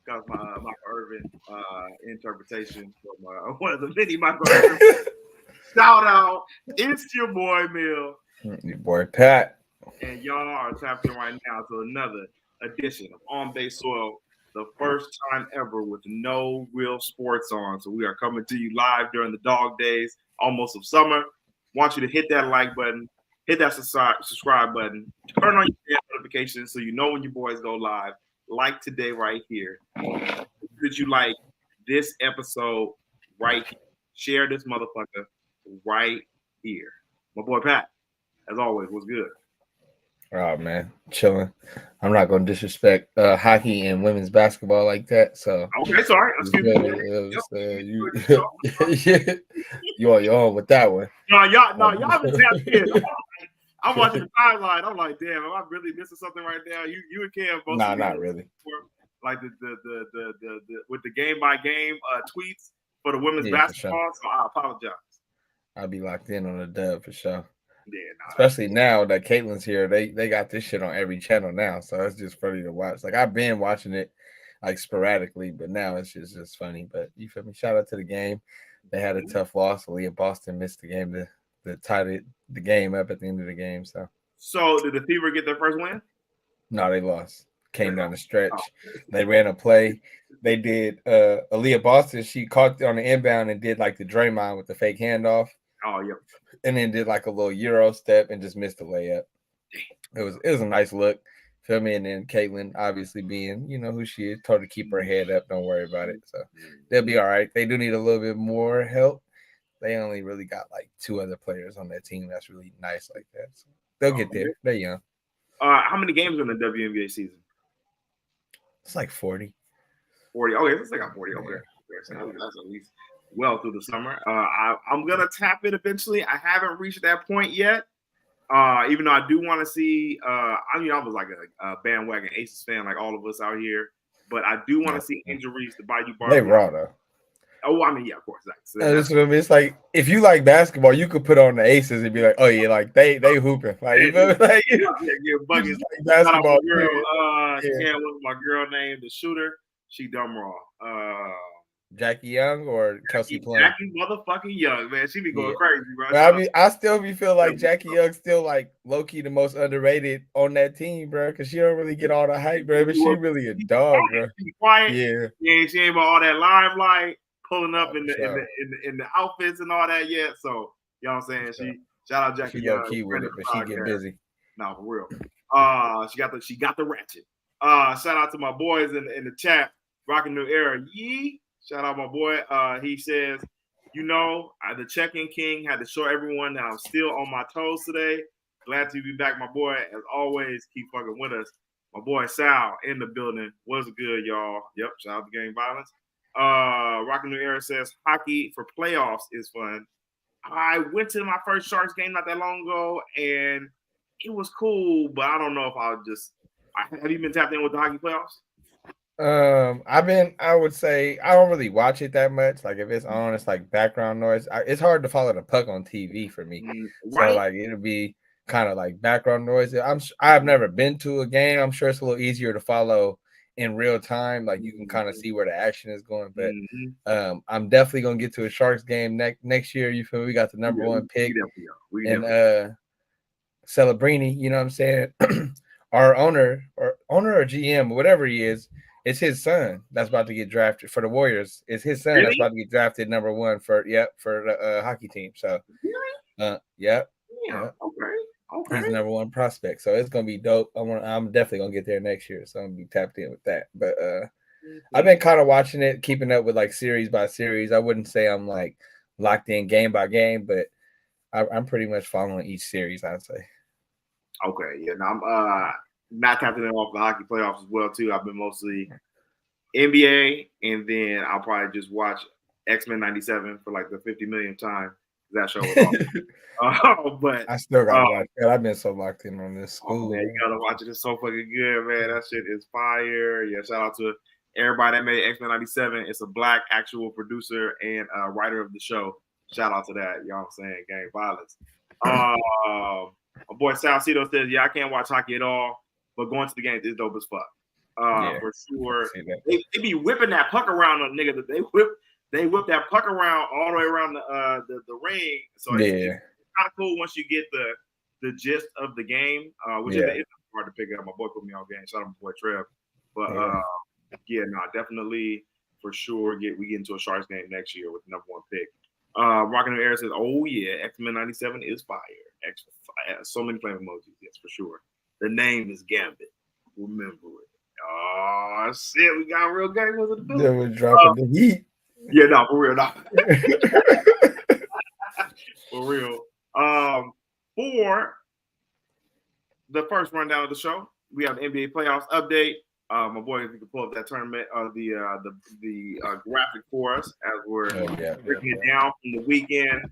Got my Irvin interpretation from one of the many Michael Irvin. Shout out. It's your boy, Mill. Your boy, Pat. And y'all are tapped in right now to another edition of On Base Soil, the first time ever with no real sports on. So we are coming to you live during the dog days, almost of summer. Want you to hit that like button, hit that subscribe button, turn on your notifications so you know when your boys go live. Like today right here. Did you like this episode right here? Share this motherfucker right here. My boy Pat, as always, what's good? Oh man, chilling. I'm not gonna disrespect hockey and women's basketball like that. So okay, sorry. You on your own with that one. Y'all been tapped in. I'm watching the timeline. I'm like, damn, am I really missing something right now? You and Cam both. Nah, not really. Like the with the game by game tweets for the women's basketball. Sure. So I apologize. I'll be locked in on the dub for sure. Yeah, especially now that Caitlin's here, they got this shit on every channel now, so it's just funny to watch. Like I've been watching it like sporadically, but now it's just funny. But you feel me? Shout out to the game. They had a tough loss. Leah Boston missed the game to tie the game up at the end of the game. So did the Fever get their first win? No, they lost. Came down the stretch. They ran a play. They did Aaliyah Boston. She caught on the inbound and did like the Draymond with the fake handoff. Oh, yep. And then did like a little Euro step and just missed the layup. It was a nice look. Feel me? And then Caitlin, obviously being, who she is, told her to keep her head up. Don't worry about it. So they'll be all right. They do need a little bit more help. They only really got like 2 other players on that team that's really nice like that. So they'll get there. They're young. How many games are in the WNBA season? It's like 40. 40. Okay, let's take out 40. Okay. So that's at least well through the summer. I'm gonna tap it eventually. I haven't reached that point yet. Even though I do want to see. I was like a bandwagon Aces fan, like all of us out here. But I do want to see Angel Reese, the Bayou Bar. They raw though. Oh, I mean, yeah, of course. So that's what I mean. It's like if you like basketball, you could put on the Aces and be like, oh yeah, like they hooping. Like you know, like buckets. Like basketball. Girl, can't look my girl name, the shooter. She dumb raw. Jackie Young or Kelsey Plum? Jackie motherfucking Young, man. She be going crazy, bro. I still feel like Jackie Young's still like low key the most underrated on that team, bro, because she don't really get all the hype, bro. But she really a dog, bro. She quiet. Yeah, she ain't about all that limelight, pulling up in the outfits and all that yet. So you know what I'm saying? Shout out Jackie Young. She with it, but she get busy. No, for real. She got the ratchet. Shout out to my boys in the chat, rocking new era. Yee. Shout out my boy. He says, the check-in king had to show everyone that I'm still on my toes today. Glad to be back, my boy. As always, keep fucking with us. My boy Sal in the building. What's good, y'all? Yep, shout out to Gang Violence. Rockin' New Era says, hockey for playoffs is fun. I went to my first Sharks game not that long ago, and it was cool, but I don't know if have you been tapped in with the hockey playoffs? I would say I don't really watch it that much. Like if it's on, it's like background noise. It's hard to follow the puck on TV for me. Right. So like it'll be kind of like background noise. I've never been to a game. I'm sure it's a little easier to follow in real time. Like you can kind of see where the action is going. But I'm definitely gonna get to a Sharks game next year. You feel me? We got the number 1 pick. And Celebrini, you know what I'm saying? Our owner or GM, whatever he is, it's his son that's about to get drafted for the Warriors. It's his son that's about to get drafted number 1 for the hockey team. So, Okay. He's the number 1 prospect. So it's gonna be dope. I'm definitely gonna get there next year. So I'm gonna be tapped in with that. But I've been kind of watching it, keeping up with like series by series. I wouldn't say I'm like locked in game by game, but I'm pretty much following each series, I'd say. Okay, yeah. Now I'm not tapping in off the hockey playoffs as well too. I've been mostly NBA, and then I'll probably just watch X-Men '97 for like the 50 millionth time. That show was awesome. But I still gotta watch that. I've been so locked in on this school. Man, you gotta watch it. It's so fucking good, man. That shit is fire. Yeah, shout out to everybody that made X-Men '97. It's a black actual producer and writer of the show. Shout out to that. You know what I'm saying? Gang Violence. My boy Salcedo says, yeah, I can't watch hockey at all, but going to the games is dope as fuck. for sure. They be whipping that puck around on nigga. That they whip that puck around all the way around the ring. So it's kind of cool once you get the gist of the game, which is hard to pick up. My boy put me on game. Shout out my boy Trev. But definitely for sure we get into a Sharks game next year with the #1 pick. Rockin' the Air says, "Oh yeah, X-Men '97 is fire." So many flame emojis, yes, for sure. The name is Gambit. Remember it. Oh shit, we got real game with the building. Yeah, we're dropping the heat. Yeah, no, for real, no. For real. For the first rundown of the show, we have the NBA playoffs update. My boy, if you can pull up that tournament, the graphic for us as we're breaking it down from the weekend.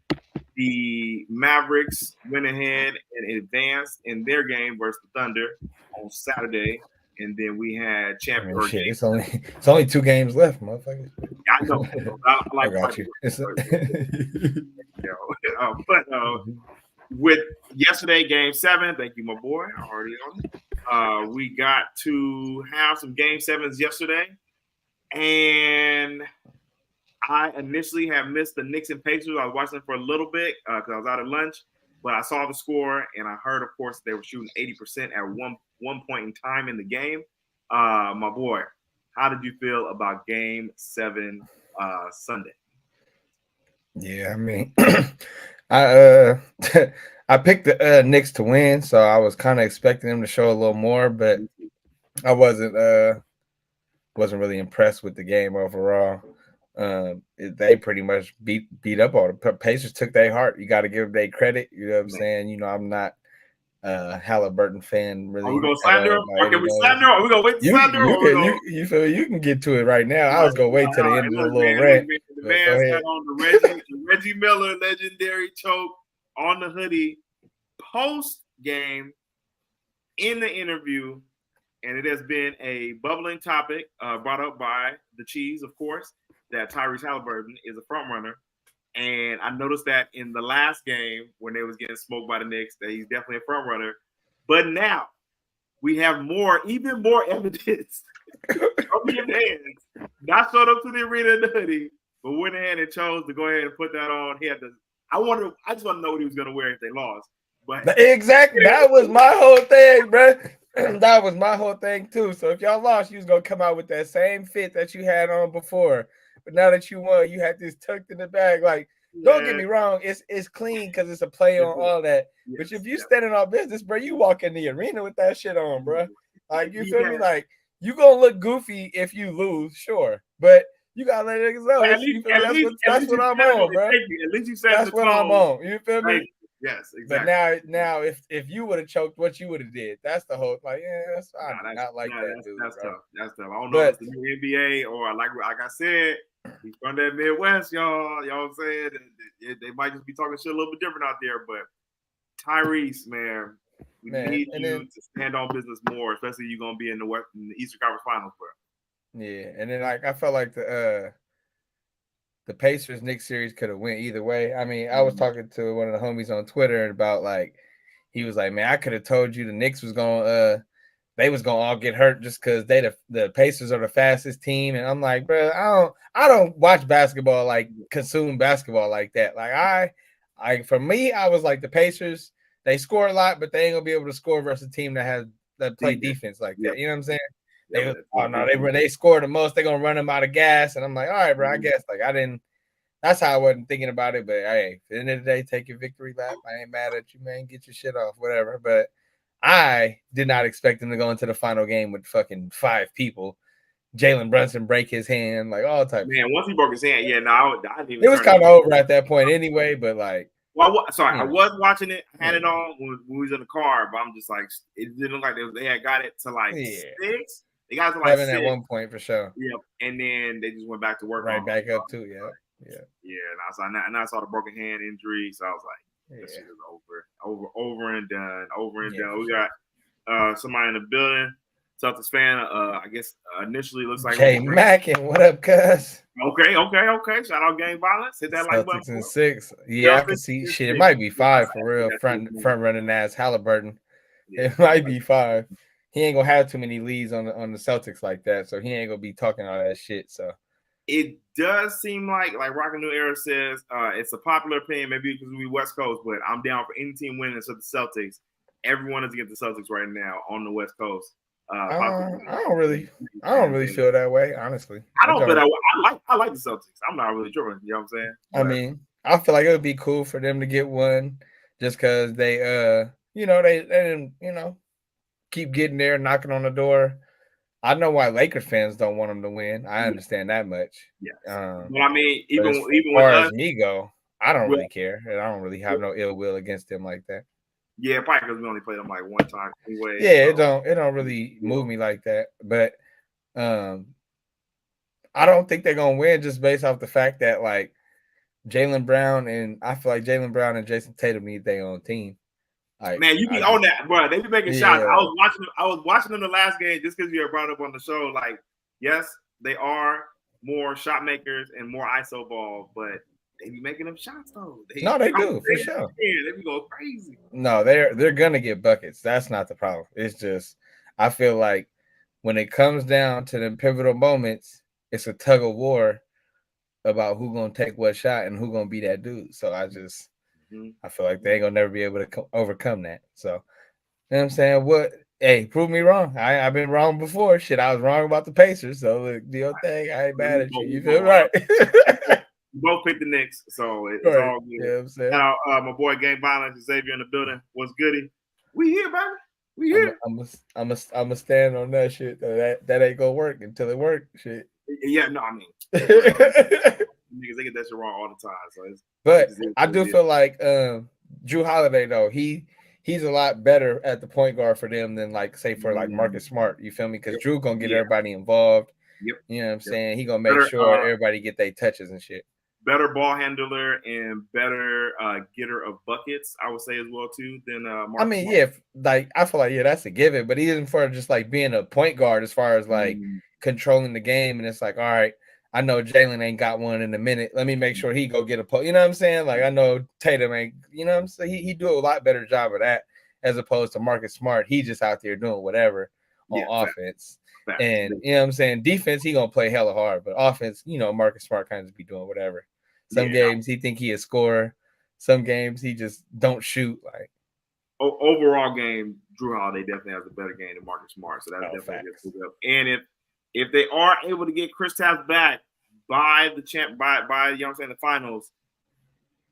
The Mavericks went ahead and advanced in their game versus the Thunder on Saturday, and then we had champion. It's only 2 games left, motherfucker. I know. I got you. But with yesterday, Game 7, thank you, my boy. I'm already on it. We got to have some Game 7s yesterday, and I initially had missed the Knicks and Pacers. I was watching them for a little bit because I was out at lunch, but I saw the score, and I heard, of course, they were shooting 80% at one point in time in the game. My boy, how did you feel about Game 7 Sunday? Yeah, I mean, I picked the Knicks to win, so I was kind of expecting them to show a little more, but I wasn't really impressed with the game overall. They pretty much beat up on the Pacers. Took their heart. You got to give them their credit. You know what I'm saying? You know, I'm not Halliburton fan. Really, are we gonna slander him? Or can we slander him? Are we gonna wait to slander him? You feel you can get to it right now. I was gonna wait till the end of the little rant. The man had on the Reggie Miller legendary choke on the hoodie post game in the interview, and it has been a bubbling topic brought up by the Cheese, of course, that Tyrese Halliburton is a front runner. And I noticed that in the last game when they was getting smoked by the Knicks, that he's definitely a front runner. But now we have even more evidence from his hands. Not showed up to the arena in the hoodie, but went ahead and chose to go ahead and put that on. He had to. I just want to know what he was going to wear if they lost. But exactly, that was my whole thing, bro. That was my whole thing too. So if y'all lost, you was gonna come out with that same fit that you had on before. But now that you won, you had this tucked in the bag. Like, don't get me wrong, it's clean because it's a play on all that. Yes, but if you standing on business, bro, you walk in the arena with that shit on, bro. Like, you feel me? Like, you gonna look goofy if you lose, sure, but you gotta let it go. That's what I'm on, bro. At least you said that's what I'm on. You feel me? Yes, exactly. But now, if you would have choked, what you would have did? That's the whole. Like, that's fine. Not like that, dude. That's tough. That's tough. I don't know if it's the new NBA or like I said, he's from that Midwest, y'all. Y'all saying they might just be talking shit a little bit different out there. But Tyrese, man, we need you to stand on business more, especially you're gonna be in the Eastern Conference Finals, bro. Yeah, and then I felt like the Pacers Knicks series could have went either way. I mean, I was talking to one of the homies on Twitter about, like, he was like, man, I could have told you the Knicks was gonna they was gonna all get hurt just because the Pacers are the fastest team. And I'm like, bro, I don't watch basketball, like consume basketball like that. Like for me, I was like, the Pacers, they score a lot, but they ain't gonna be able to score versus a team that play defense like that. You know what I'm saying? They score the most, they're gonna run them out of gas. And I'm like, all right, bro, I guess that's how I wasn't thinking about it. But hey, at the end of the day, take your victory lap. I ain't mad at you, man. Get your shit off, whatever. But I did not expect them to go into the final game with fucking 5 people. Jalen Brunson break his hand, like all types. Man, once he broke his hand, I didn't even. It was kind of over at that point anyway. But like, I was watching it, had it on when we was in the car, but I'm just like, it didn't look like they had got it to like 6. They got it to like 7 at one point for sure. Yep, and then they just went back to work. Right back up too. Yeah. And I saw the broken hand injury, so I was like, this shit is over and done. We got somebody in the building, Celtics fan. I guess initially looks like Jay Mackin. What up, cuz? Okay. Shout out Gang Violence. Hit that like button. And 6. Yeah, I can see shit. It might be 5 for real. Front running ass Halliburton. Yeah. It might be 5. he ain't gonna have too many leads on the Celtics like that, so he ain't gonna be talking all that shit. So it does seem like Rockin' New Era says, it's a popular opinion, maybe because we West Coast, but I'm down for any team winning except the Celtics. Everyone is against the Celtics right now on the West Coast. I don't really feel that way, honestly. I don't, but I like the Celtics. I'm not really tripping. You know what I'm saying? I mean, I feel like it would be cool for them to get one, just because they they didn't keep getting there, knocking on the door. I know why Lakers fans don't want them to win. I understand that much. Yeah. But I mean, even as with far us, as me go, I don't really care. I don't really have no ill will against them like that. Yeah, probably because we only played them like one time anyway. Yeah, so. it don't really move me like that. But I don't think they're gonna win just based off the fact that like Jaylen Brown and I feel like Jaylen Brown and Jason Tatum need their own team. Like, man, you be on that, bro. They be making shots. I was watching them the last game just because you were brought up on the show. Like, yes, they are more shot makers and more ISO ball, but they be making them shots though. They do for sure. They be going crazy. No, they're gonna get buckets. That's not the problem. It's just I feel like when it comes down to the pivotal moments, it's a tug of war about who gonna take what shot and who gonna be that dude. So I feel like they ain't gonna never be able to overcome that. So, you know what I'm saying? What? Hey, prove me wrong. I've been wrong before. Shit, I was wrong about the Pacers. So, look, do your thing. I ain't mad at you. You feel right? We both picked the Knicks, so it's all good. You know what I'm saying? Now, my boy Gang Violence, Xavier in the building. What's goody? We here, baby. We here. I'm a stand on that shit. That ain't gonna work until it works. Shit. Yeah, no, I mean, niggas they get that shit wrong all the time. So but I do feel like Drew Holiday though he's a lot better at the point guard for them than like say for like Marcus Smart. You feel me? Because Drew gonna get everybody involved. Yep. You know what I'm saying? He gonna make sure everybody get their touches and shit. Better ball handler and better getter of buckets, I would say as well too than Marcus I mean, Smart. Like I feel like that's a given, but even for just like being a point guard as far as like controlling the game, and it's like, all right, I know Jaylen ain't got one in a minute. Let me make sure he go get a post. You know what I'm saying? Like I know Tatum ain't. You know what I'm saying? He do a lot better job of that as opposed to Marcus Smart. He just out there doing whatever on offense. And you know what I'm saying? Defense, he gonna play hella hard, but offense, Marcus Smart kind of be doing whatever. Some games he think he a scorer. Some games he just don't shoot. Like overall game, Drew Holiday definitely has a better game than Marcus Smart. So that's definitely good up. And if they are able to get Kristaps back by the the finals,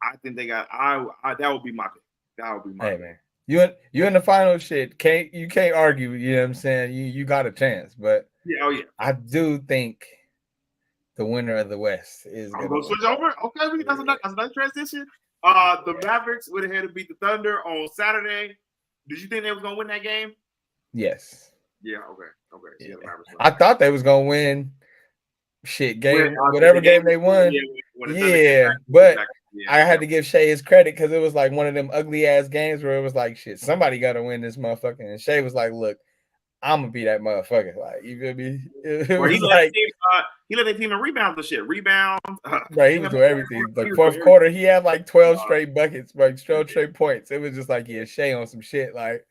I think they got that would be my pick. That would be my pick. Man. You in the final shit. You can't argue, you know what I'm saying? You got a chance, but I do think the winner of the West is going to switch over. Okay, that's a nice transition. The Mavericks went ahead and beat the Thunder on Saturday. Did you think they was going to win that game? Yes. Yeah. Okay. Yeah. I thought they was going to win. Shit, whatever game they won. But I had to give Shea his credit because it was like one of them ugly ass games where it was like, shit, somebody got to win this motherfucker. And Shea was like, look, I'm gonna be that motherfucker. Like, you feel me? He let the team in rebounds and shit. Rebounds. Right, he was doing everything. Like fourth quarter, he had like 12 straight buckets, like 12 straight points. It was just like, Shea on some shit. Like,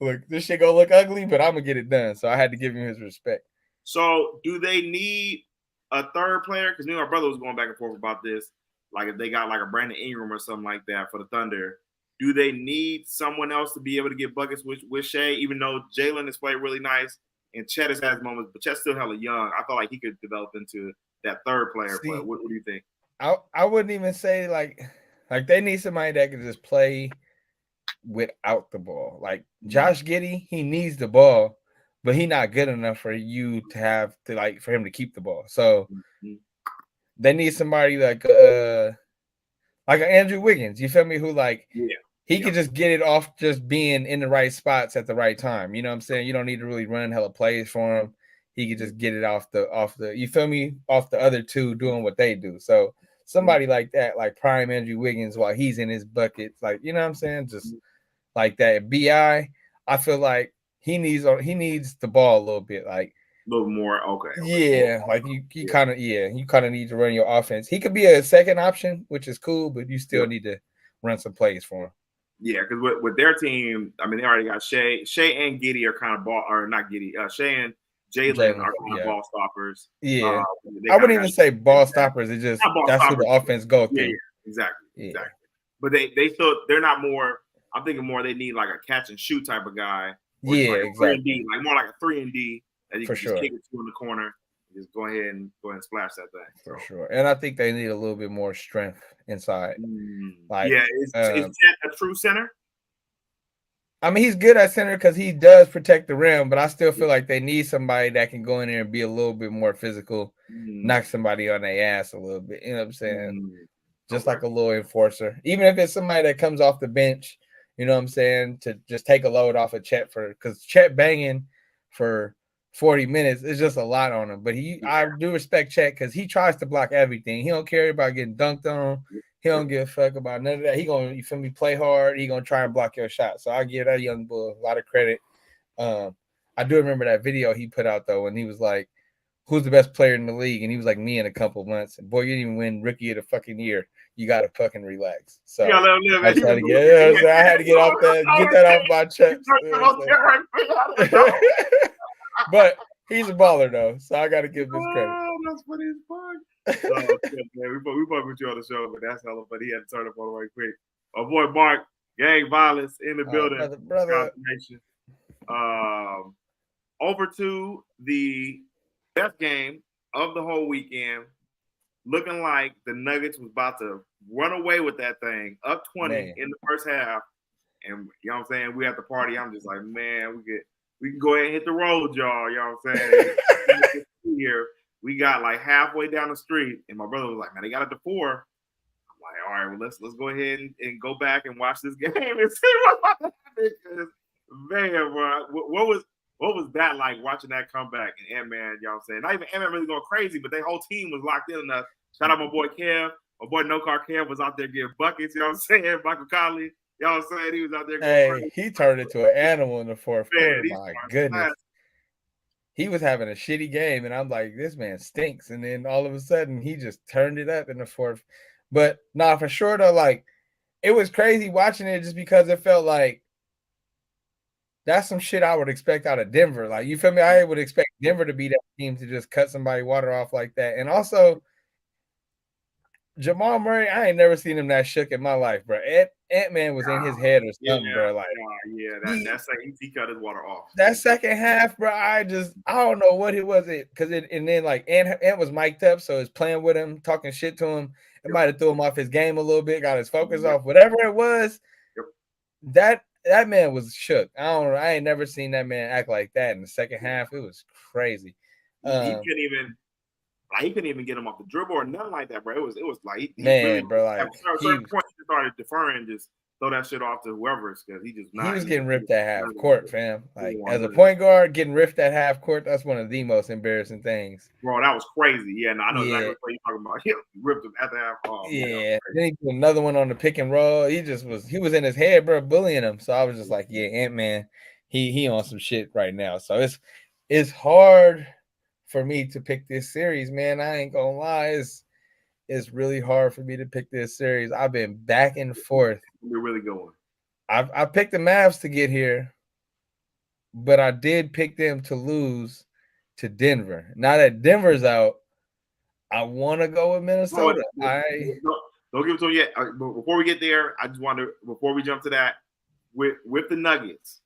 look, this shit gonna look ugly, but I'm gonna get it done. So I had to give him his respect. So do they need a third player? Because our brother was going back and forth about this. Like if they got like a Brandon Ingram or something like that for the Thunder, do they need someone else to be able to get buckets with Shea? Even though Jaylen has played really nice and Chet has had moments, but Chet's still hella young. I felt like he could develop into that third player. But what do you think? I wouldn't even say like they need somebody that can just play without the ball. Like Josh Giddey, he needs the ball, but he's not good enough for you to have to like for him to keep the ball. So they need somebody like an Andrew Wiggins. You feel me? Who like he could just get it off just being in the right spots at the right time. You know what I'm saying? You don't need to really run hella plays for him. He could just get it off the you feel me? Off the other two doing what they do. So somebody like that, like prime Andrew Wiggins while he's in his buckets, like you know what I'm saying? Just like that. I feel like he needs the ball a little bit, like a little more. Okay. Yeah, like you kind of need to run your offense. He could be a second option, which is cool, but you still need to run some plays for him. Yeah, because with their team, I mean, they already got Shea and Giddy are kind of ball, or not Giddy. Shea and Jalen are kind of ball stoppers. Yeah, I wouldn't even say ball stoppers. It's just that's who the offense go through. Yeah, exactly. But they're not more. I'm thinking more. They need like a catch and shoot type of guy. Or yeah, like exactly. Like more like a 3-and-D that you can just kick it to in the corner. Just go ahead and splash that thing. For sure. And I think they need a little bit more strength inside. Like, is Chet a true center? I mean, he's good at center because he does protect the rim, but I still feel like they need somebody that can go in there and be a little bit more physical, knock somebody on their ass a little bit. You know what I'm saying? Just like a little enforcer. Even if it's somebody that comes off the bench, you know what I'm saying, to just take a load off of Chet because Chet banging for 40 minutes is just a lot on him. But I do respect Chet because he tries to block everything. He don't care about getting dunked on. He don't give a fuck about none of that. He gonna, you feel me, play hard. He gonna try and block your shot. So I give that young bull a lot of credit. I do remember that video he put out though when he was like, "Who's the best player in the league?" And he was like, "Me in a couple months." And boy, you didn't even win Rookie of the fucking year. You gotta fucking relax. So I had to get off that, get that off my chest. But he's a baller though, so I gotta give him his credit. Oh, that's funny as fuck. Man, we fuck with you on the show, but that's hella funny. He had to turn up on right quick. My boy Mark, gang violence in the building. Brother. Over to the best game of the whole weekend. Looking like the Nuggets was about to run away with that thing, up 20 in the first half. And you know what I'm saying? We at the party. I'm just like, man, we can go ahead and hit the road, y'all. You know what I'm saying? Here, we got like halfway down the street, and my brother was like, man, they got it to 4. I'm like, all right, well, let's go ahead and go back and watch this game and see what's about to happen. Man, bro, what was that like watching that comeback and Ant-Man, you know what I'm saying? Not even Ant-Man really going crazy, but their whole team was locked in enough. Shout out my boy Kev. My boy No Car Kev was out there getting buckets, you know what I'm saying? Michael Conley, you know what I'm saying? He was out there going crazy. He turned into an animal in the fourth quarter. My goodness. He was having a shitty game, and I'm like, this man stinks. And then all of a sudden, he just turned it up in the fourth. But for sure, though, like, it was crazy watching it just because it felt like that's some shit I would expect out of Denver. Like, you feel me? I would expect Denver to be that team to just cut somebody water off like that. And also, Jamal Murray, I ain't never seen him that shook in my life, bro. Ant-Man was in his head or something, bro. Like, that second he cut his water off. That second half, bro, I don't know what it was. And then like Ant was mic'd up, so it's playing with him, talking shit to him. It might have threw him off his game a little bit, got his focus off, whatever it was. That man was shook. I ain't never seen that man act like that in the second half. It was crazy. He couldn't even get him off the dribble or nothing like that, bro. It was like he started deferring, just throw that shit off to whoever, because he was getting ripped at half court, fam. Like, as a point guard, getting ripped at half court, that's one of the most embarrassing things. Bro, that was crazy. Yeah, no, I know exactly what you're talking about. He ripped him at the half. Oh, yeah, then he did another one on the pick and roll. He was in his head, bro, bullying him. So I was just like, yeah, Ant-Man, he on some shit right now. So it's hard for me to pick this series, man. I ain't gonna lie, it's really hard for me to pick this series. I've been back and forth. We're really going. I picked the Mavs to get here, but I did pick them to lose to Denver. Now that Denver's out, I want to go with Minnesota. Don't give it to them yet. But before we get there, I just want to, before we jump to that, with the Nuggets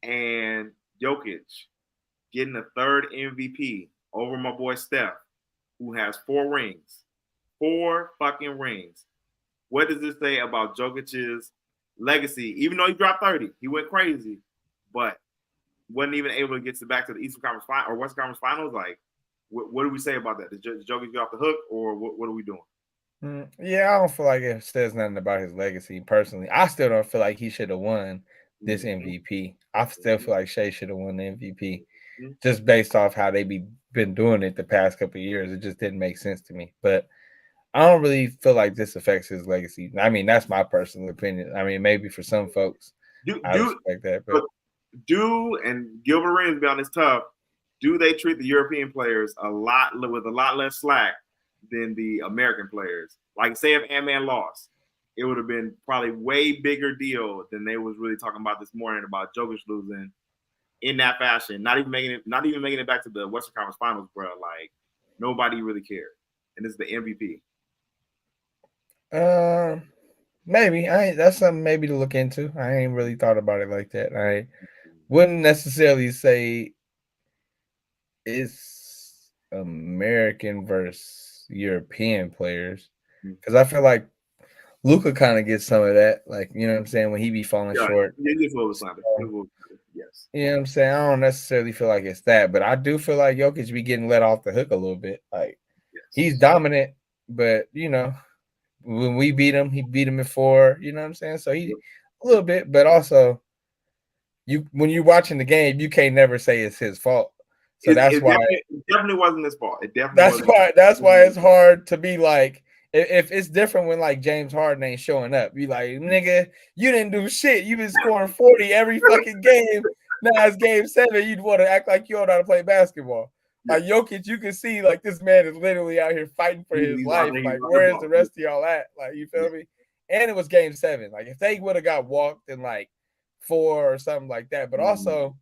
and Jokic getting the third MVP over my boy Steph, who has 4 rings. 4 fucking rings. What does this say about Jokic's legacy? Even though he dropped 30, he went crazy, but wasn't even able to get back to the Eastern Conference Final or Western Conference Finals. Like, what do we say about that? Does Jokic get off the hook, or what are we doing? Yeah, I don't feel like it says nothing about his legacy personally. I still don't feel like he should have won this MVP. I still feel like Shea should have won the MVP. Just based off how they been doing it the past couple of years. It just didn't make sense to me. But I don't really feel like this affects his legacy. I mean, that's my personal opinion. I mean, maybe for some folks, I respect that. But and Gilbert Arenas be on this tough. Do they treat the European players with a lot less slack than the American players? Like, say if Ant-Man lost, it would have been probably way bigger deal than they was really talking about this morning about Jokic losing in that fashion. Not even making it back to the Western Conference Finals, bro. Like nobody really cared, and this is the MVP. Maybe that's something maybe to look into. I ain't really thought about it like that. I wouldn't necessarily say it's American versus European players because I feel like Luka kind of gets some of that, like you know what I'm saying, when he be falling short. Yeah, he's a little slander. Yes. You know what I'm saying? I don't necessarily feel like it's that, but I do feel like Jokic be getting let off the hook a little bit. Like he's dominant, but you know, when we beat him, he beat him in 4. You know what I'm saying? So he a little bit, but also when you're watching the game, you can't never say it's his fault. So that's why it definitely wasn't his fault. It definitely that's why it's hard to be like. If it's different when like James Harden ain't showing up, you like, nigga, you didn't do shit. You been scoring 40 every fucking game. Now it's game 7. You'd want to act like you don't know how to play basketball. Like Jokic, you can see like this man is literally out here fighting for his life. Like, where's the rest of y'all at? Like, you feel me? And it was game 7. Like, if they would have got walked in like 4 or something like that, but also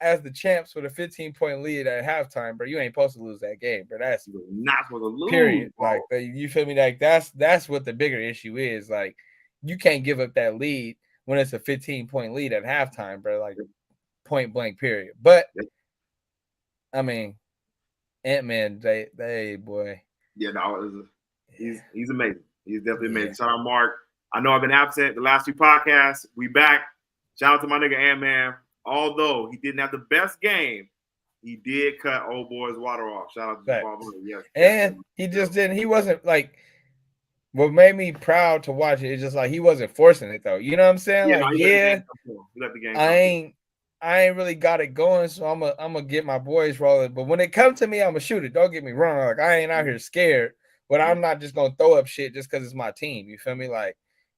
as the champs with a 15-point lead at halftime, bro, you ain't supposed to lose that game, bro. That's not supposed to lose. Period. Like, you feel me? Like, that's what the bigger issue is. Like, you can't give up that lead when it's a 15-point lead at halftime, bro. Like, point blank, period. But I mean, Ant-Man, they boy. Yeah, no, he's amazing. He's definitely amazing. Shout out Mark. I know I've been absent the last 2 podcasts. We back. Shout out to my nigga Ant-Man. Although he didn't have the best game, he did cut old boy's water off. Shout out to Bob. Yes. And he just didn't. He wasn't like. What made me proud to watch it is just like he wasn't forcing it though. You know what I'm saying? Yeah, like I ain't really got it going, so I'm gonna get my boys rolling. But when it comes to me, I'm gonna shoot it. Don't get me wrong. Like I ain't out here scared, but I'm not just gonna throw up shit just because it's my team. You feel me? Like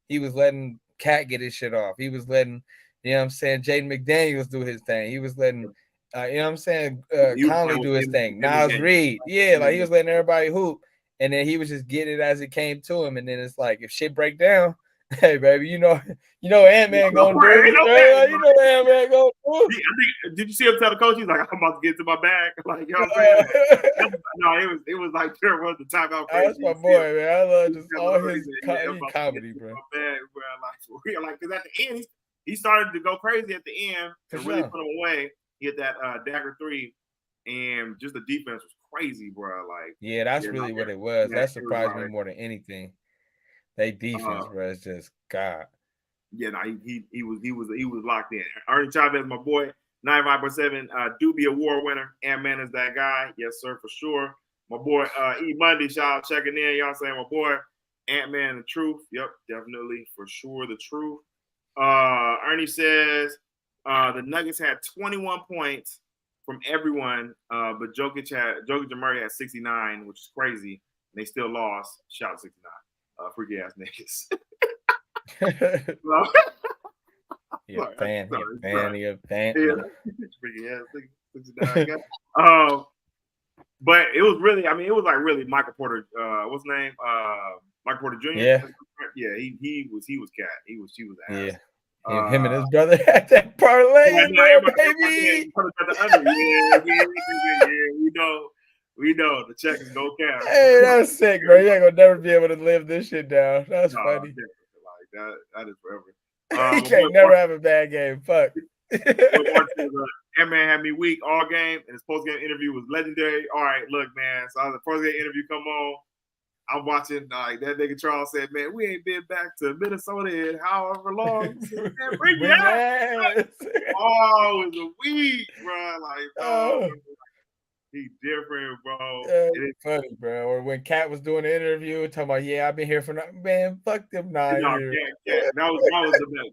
he was letting Cat get his shit off. He was letting, you know what I'm saying, Jaden McDaniels do his thing. He was letting, you know what I'm saying, Conley do his thing. Nas Reed, like he was letting everybody hoop, and then he was just getting it as it came to him. And then it's like if shit break down. Hey baby, you know Ant-Man gonna do it. You know Ant-Man gonna do it. Did you see him tell the coach? He's like, I'm about to get to my bag. Like, you know what I'm saying? No, it was like there was the timeout. That's my boy, man. I love just all his comedy, bro. Like, because at the end, he started to go crazy at the end to really put him away. He hit that dagger 3, and just the defense was crazy, bro. Like, yeah, that's really what it was. That surprised me more than anything. They defense, bro, is just God. Yeah, no, he was locked in. Ernie Chavez, my boy, 95.7 Doobie Award winner. Ant-Man is that guy. Yes, sir, for sure. My boy, E Monday, shout out checking in. Y'all saying my boy, Ant-Man, the truth. Yep, definitely, for sure, the truth. Ernie says the Nuggets had 21 points from everyone, but Jokic and Murray had 69, which is crazy. And they still lost. Shout out 69. Freaky ass niggas. You're a fan. Freaky ass niggas. But it was really, it was like really Michael Porter. What's his name? Michael Porter Jr. Yeah, he was cat. She was ass. Yeah. Him and his brother had that parlay there, baby. We know the check is no cap. Hey, that's sick, bro. You ain't gonna never be able to live this shit down. That's funny. Like that is forever. You can't never have a bad game. Fuck. Ant-Man had me weak all game, and his post-game interview was legendary. All right, look, man. So the post-game interview come on. I'm watching that nigga Charles said, man, we ain't been back to Minnesota in however long. Bring it out. Oh, it was a week, bro. Like, he's different, bro. Yeah, it's funny, bro. Or when Cat was doing the interview, talking about, I've been here for man, fuck them 9 years. Yeah. That was the best.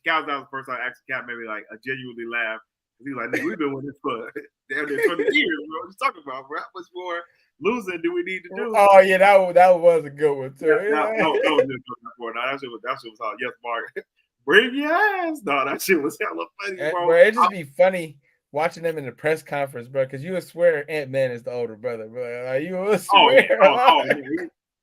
Cat was the first time I asked Cat maybe like a genuinely laugh. He was like, nigga, we've been with this for damn near 20 years, bro. What you talking about, bro? How much more losing do we need to do? Oh yeah, that was a good one too. That was just before. That shit was hot. Yes, Mark. Bring your ass. No, that shit was hella funny, bro. Bro, it just be funny watching them in the press conference, bro, because you would swear Ant-Man is the older brother, bro. Like, you would swear.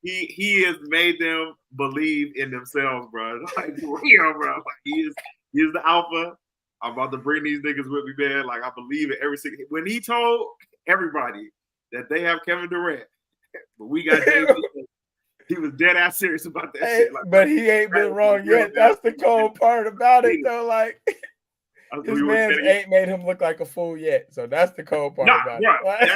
he has made them believe in themselves, bro. Like real, bro. Like he is the alpha. I'm about to bring these niggas with me, man. Like I believe it every single. When he told everybody that they have Kevin Durant, but we got JB, he was dead ass serious about that shit. Like, but he ain't been wrong yet. That's the cold part about it, though. Like his man's ain't made him look like a fool yet. So that's the cold part about it.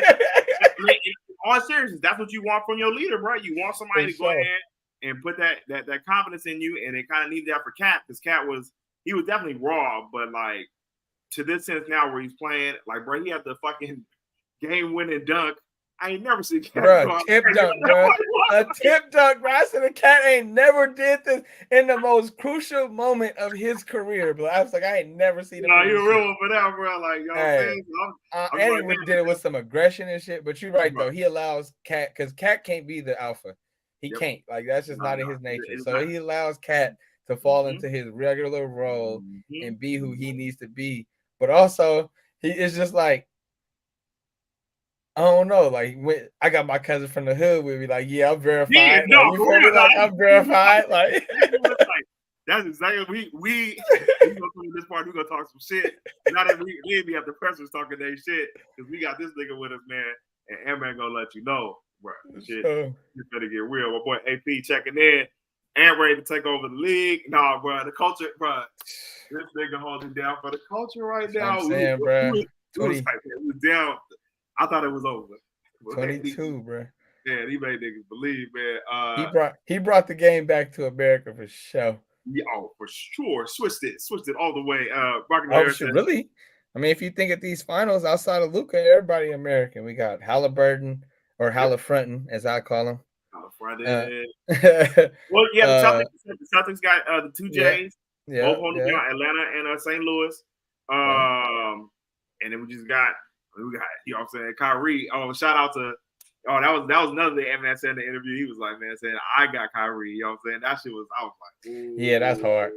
Like, all seriousness, that's what you want from your leader, bro. You want somebody to go ahead and put that confidence in you, and they kind of needed that for Cat because Cat was definitely raw, but like to this sense now where he's playing, like bro, he had the fucking game-winning dunk. I ain't never seen Cat bro, tip dunk, bro. A tip dunk, bro. I said the Cat ain't never did this in the most crucial moment of his career, bro. I was like, I ain't never seen him. No, you're real one for that, bro. Like, you know what I'm saying? And he did it with some aggression and shit. But you're right, though. He allows Cat, because Cat can't be the alpha. He can't. Like, that's just not in his nature. So he allows Cat to fall into his regular role and be who he needs to be. But also, he is just like, I don't know. Like, when I got my cousin from the hood with me, like, yeah, I'm verified. Yeah, no, like, you feel me? Like, I'm verified. Like, that's exactly we gonna come to this part. We gonna talk some shit. Not that we be have the pressers talking their shit because we got this nigga with us, man. And Ant-Man gonna let you know, bro. Shit, you better get real. My boy AP checking in and ready to take over the league. Nah, bro, the culture, bro. This nigga holding down for the culture right now. I'm saying, bro. We was down. I thought it was over. 22, bro. Yeah, he made niggas believe, man. He brought the game back to America for sure. Yeah, for sure. Switched it all the way. Really? I mean, if you think of these finals outside of Luka, everybody American. We got Halliburton or Hallifronten, as I call him. Hallifronten. Well, yeah, the Celtics got the two J's. Yeah. Both holding down Atlanta and St. Louis. And then we got, you know what I'm saying, Kyrie. Oh, shout out to, that was another thing Ant-Man said in the interview. He was like, man, saying, I got Kyrie. You know what I'm saying? That shit was, I was like, ooh. Yeah, that's hard.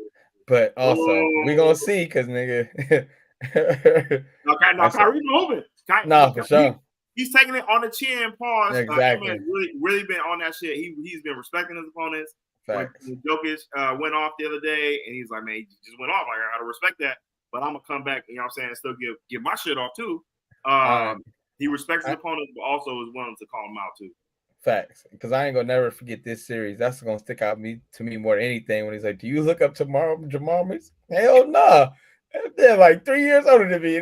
But also, we going to see because, nigga. Kyrie's moving. For sure. He's taking it on the chin, pause. Exactly. Really been on that shit. He's been respecting his opponents. When Jokic went off the other day, and he's like, man, he just went off. Like, I got to respect that. But I'm going to come back, you know what I'm saying, and still give my shit off, too. He respects his opponents, but also is willing to call him out, too. Facts. Because I ain't going to never forget this series. That's going to stick out to me more than anything when he's like, do you look up to Jamal Murray? Hell nah. They're like 3 years older than me.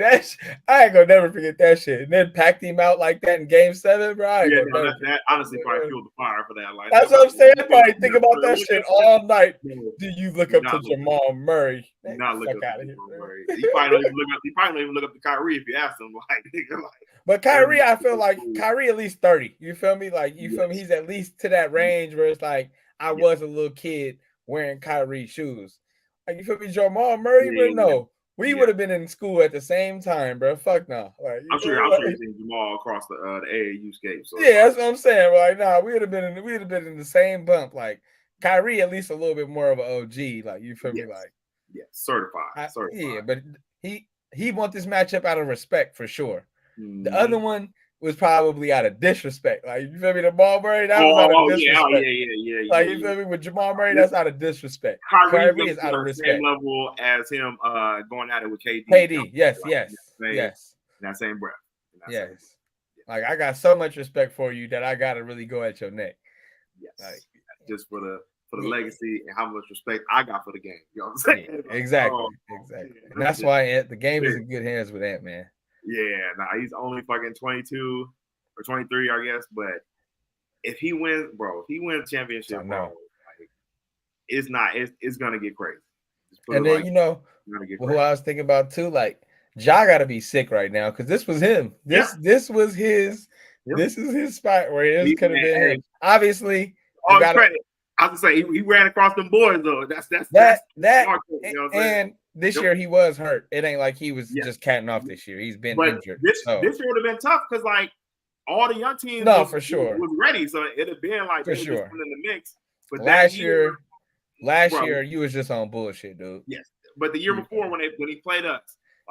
I ain't gonna never forget that shit. And then packed him out like that in Game 7, bro. That honestly probably fueled the fire for that. Like, that's what I'm saying. I probably think about that shit all night. Do you look up to Jamal Murray? Not look up to Jamal Murray. He probably don't even look up to Kyrie if you ask him. But Kyrie, I feel like Kyrie at least 30. You feel me? Like you feel me? He's at least to that range where it's like I was a little kid wearing Kyrie shoes. Like you feel me? Jamal Murray, but no. We would have been in school at the same time, bro. Fuck no. Like, I'm sure you've seen Jamal across the AAU scape. So. Yeah, that's what I'm saying. Like, nah, we would have been in the same bump. Like Kyrie, at least a little bit more of an OG. Like, you feel me? Like, certified. Yeah, but he want this matchup out of respect for sure. Mm-hmm. The other one was probably out of disrespect. Like, you feel me? The Jamal Murray, that was out of disrespect. Yeah. Like, you feel me? With Jamal Murray, that's out of disrespect. Kyrie is out of respect. Same level as him going at it with KD. KD, yes. In that same breath. Yes. Like, I got so much respect for you that I got to really go at your neck. Yes. Like, just for the legacy and how much respect I got for the game. You know what I'm saying? Yeah, exactly. And that's why the game is in good hands with Ant-Man. Yeah, he's only fucking 22 or 23, I guess. But if he wins, the championship, bro, like, it's gonna get crazy. And then who I was thinking about too, like Ja got to be sick right now because this was him. This was his. Yep. This is his spot where it could have been him. Obviously, I was gonna say he ran across them boys though. That's and this year he was hurt. It ain't like he was just catting off this year. He's been injured. This year would have been tough because like all the young teams was ready. So it'd have been like for sure in the mix. But last year you was just on bullshit, dude. Yes. But the year before when he played us,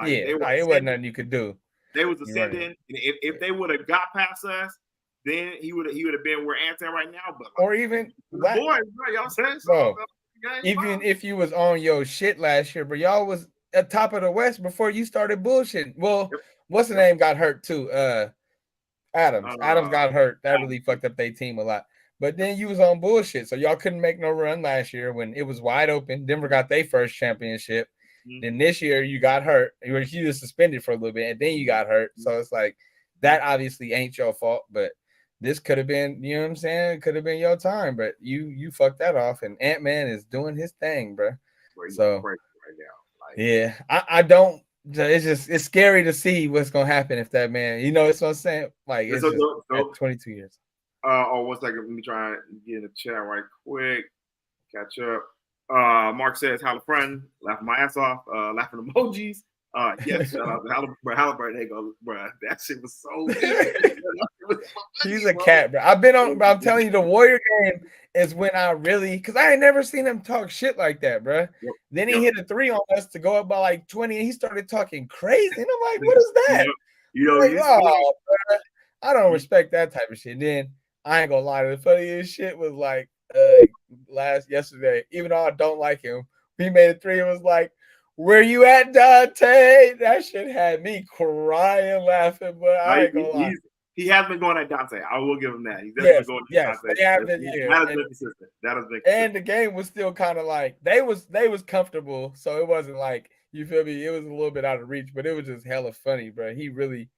it wasn't nothing you could do. They was ascending. Right. If they would have got past us, then he would have been where Ant's at right now. But or even the boys, bro, y'all saying so. Even if you was on your shit last year, but y'all was at top of the West before you started bullshitting. Well, what's the name got hurt too? Adams. Adams got hurt. That really fucked up their team a lot. But then you was on bullshit, so y'all couldn't make no run last year when it was wide open. Denver got their first championship. Then this year you got hurt. You were suspended for a little bit, and then you got hurt. So it's like that obviously ain't your fault, but this could have been, you know what I'm saying? It could have been your time, but you fucked that off. And Ant-Man is doing his thing, bro. So right now, yeah, I don't. It's scary to see what's gonna happen if that man, you know, it's what I'm saying. Like it's just at 22 years. Oh, 1 second. Let me try and get in the chat right quick. Catch up. Mark says, "Halliburton, laughing my ass off. Laughing emojis. Yes, shout out to Halliburton. They go, bro. That shit was so good. He's a cat, bro. I'm telling you, the Warrior game is when I really, because I ain't never seen him talk shit like that, bro. Then he hit a 3 on us to go up by like 20, and he started talking crazy. And I'm like, what is that? Bro, I don't respect that type of shit. Then I ain't gonna lie, the funniest shit was like yesterday, even though I don't like him, he made a 3 and was like, "Where you at, Dante?" That shit had me crying, laughing, but I ain't gonna lie. He has been going at Dante. I will give him that. He's definitely going at Dante. That has been consistent. And the game was still kind of like they was comfortable, so it wasn't like, you feel me? It was a little bit out of reach, but it was just hella funny, bro. He really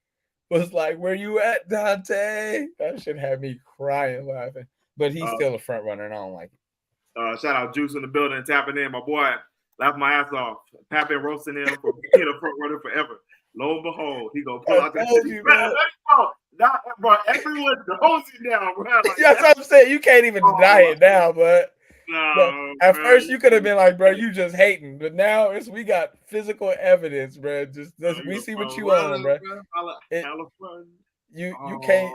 was like, "Where you at, Dante?" That shit had me crying, laughing. But he's still a front runner, and I don't like it. Shout out Juice in the building, tapping in, my boy. Laugh my ass off. Pap been roasting him for being a front runner forever. Lo and behold, he gonna pull out that shit. Bro, everyone knows it now, bro. Like, that's what I'm saying. You can't even deny it now, but at first you could have been like, bro, you just hating. But now we got physical evidence, bro. Just we see what you on, bro. You can't.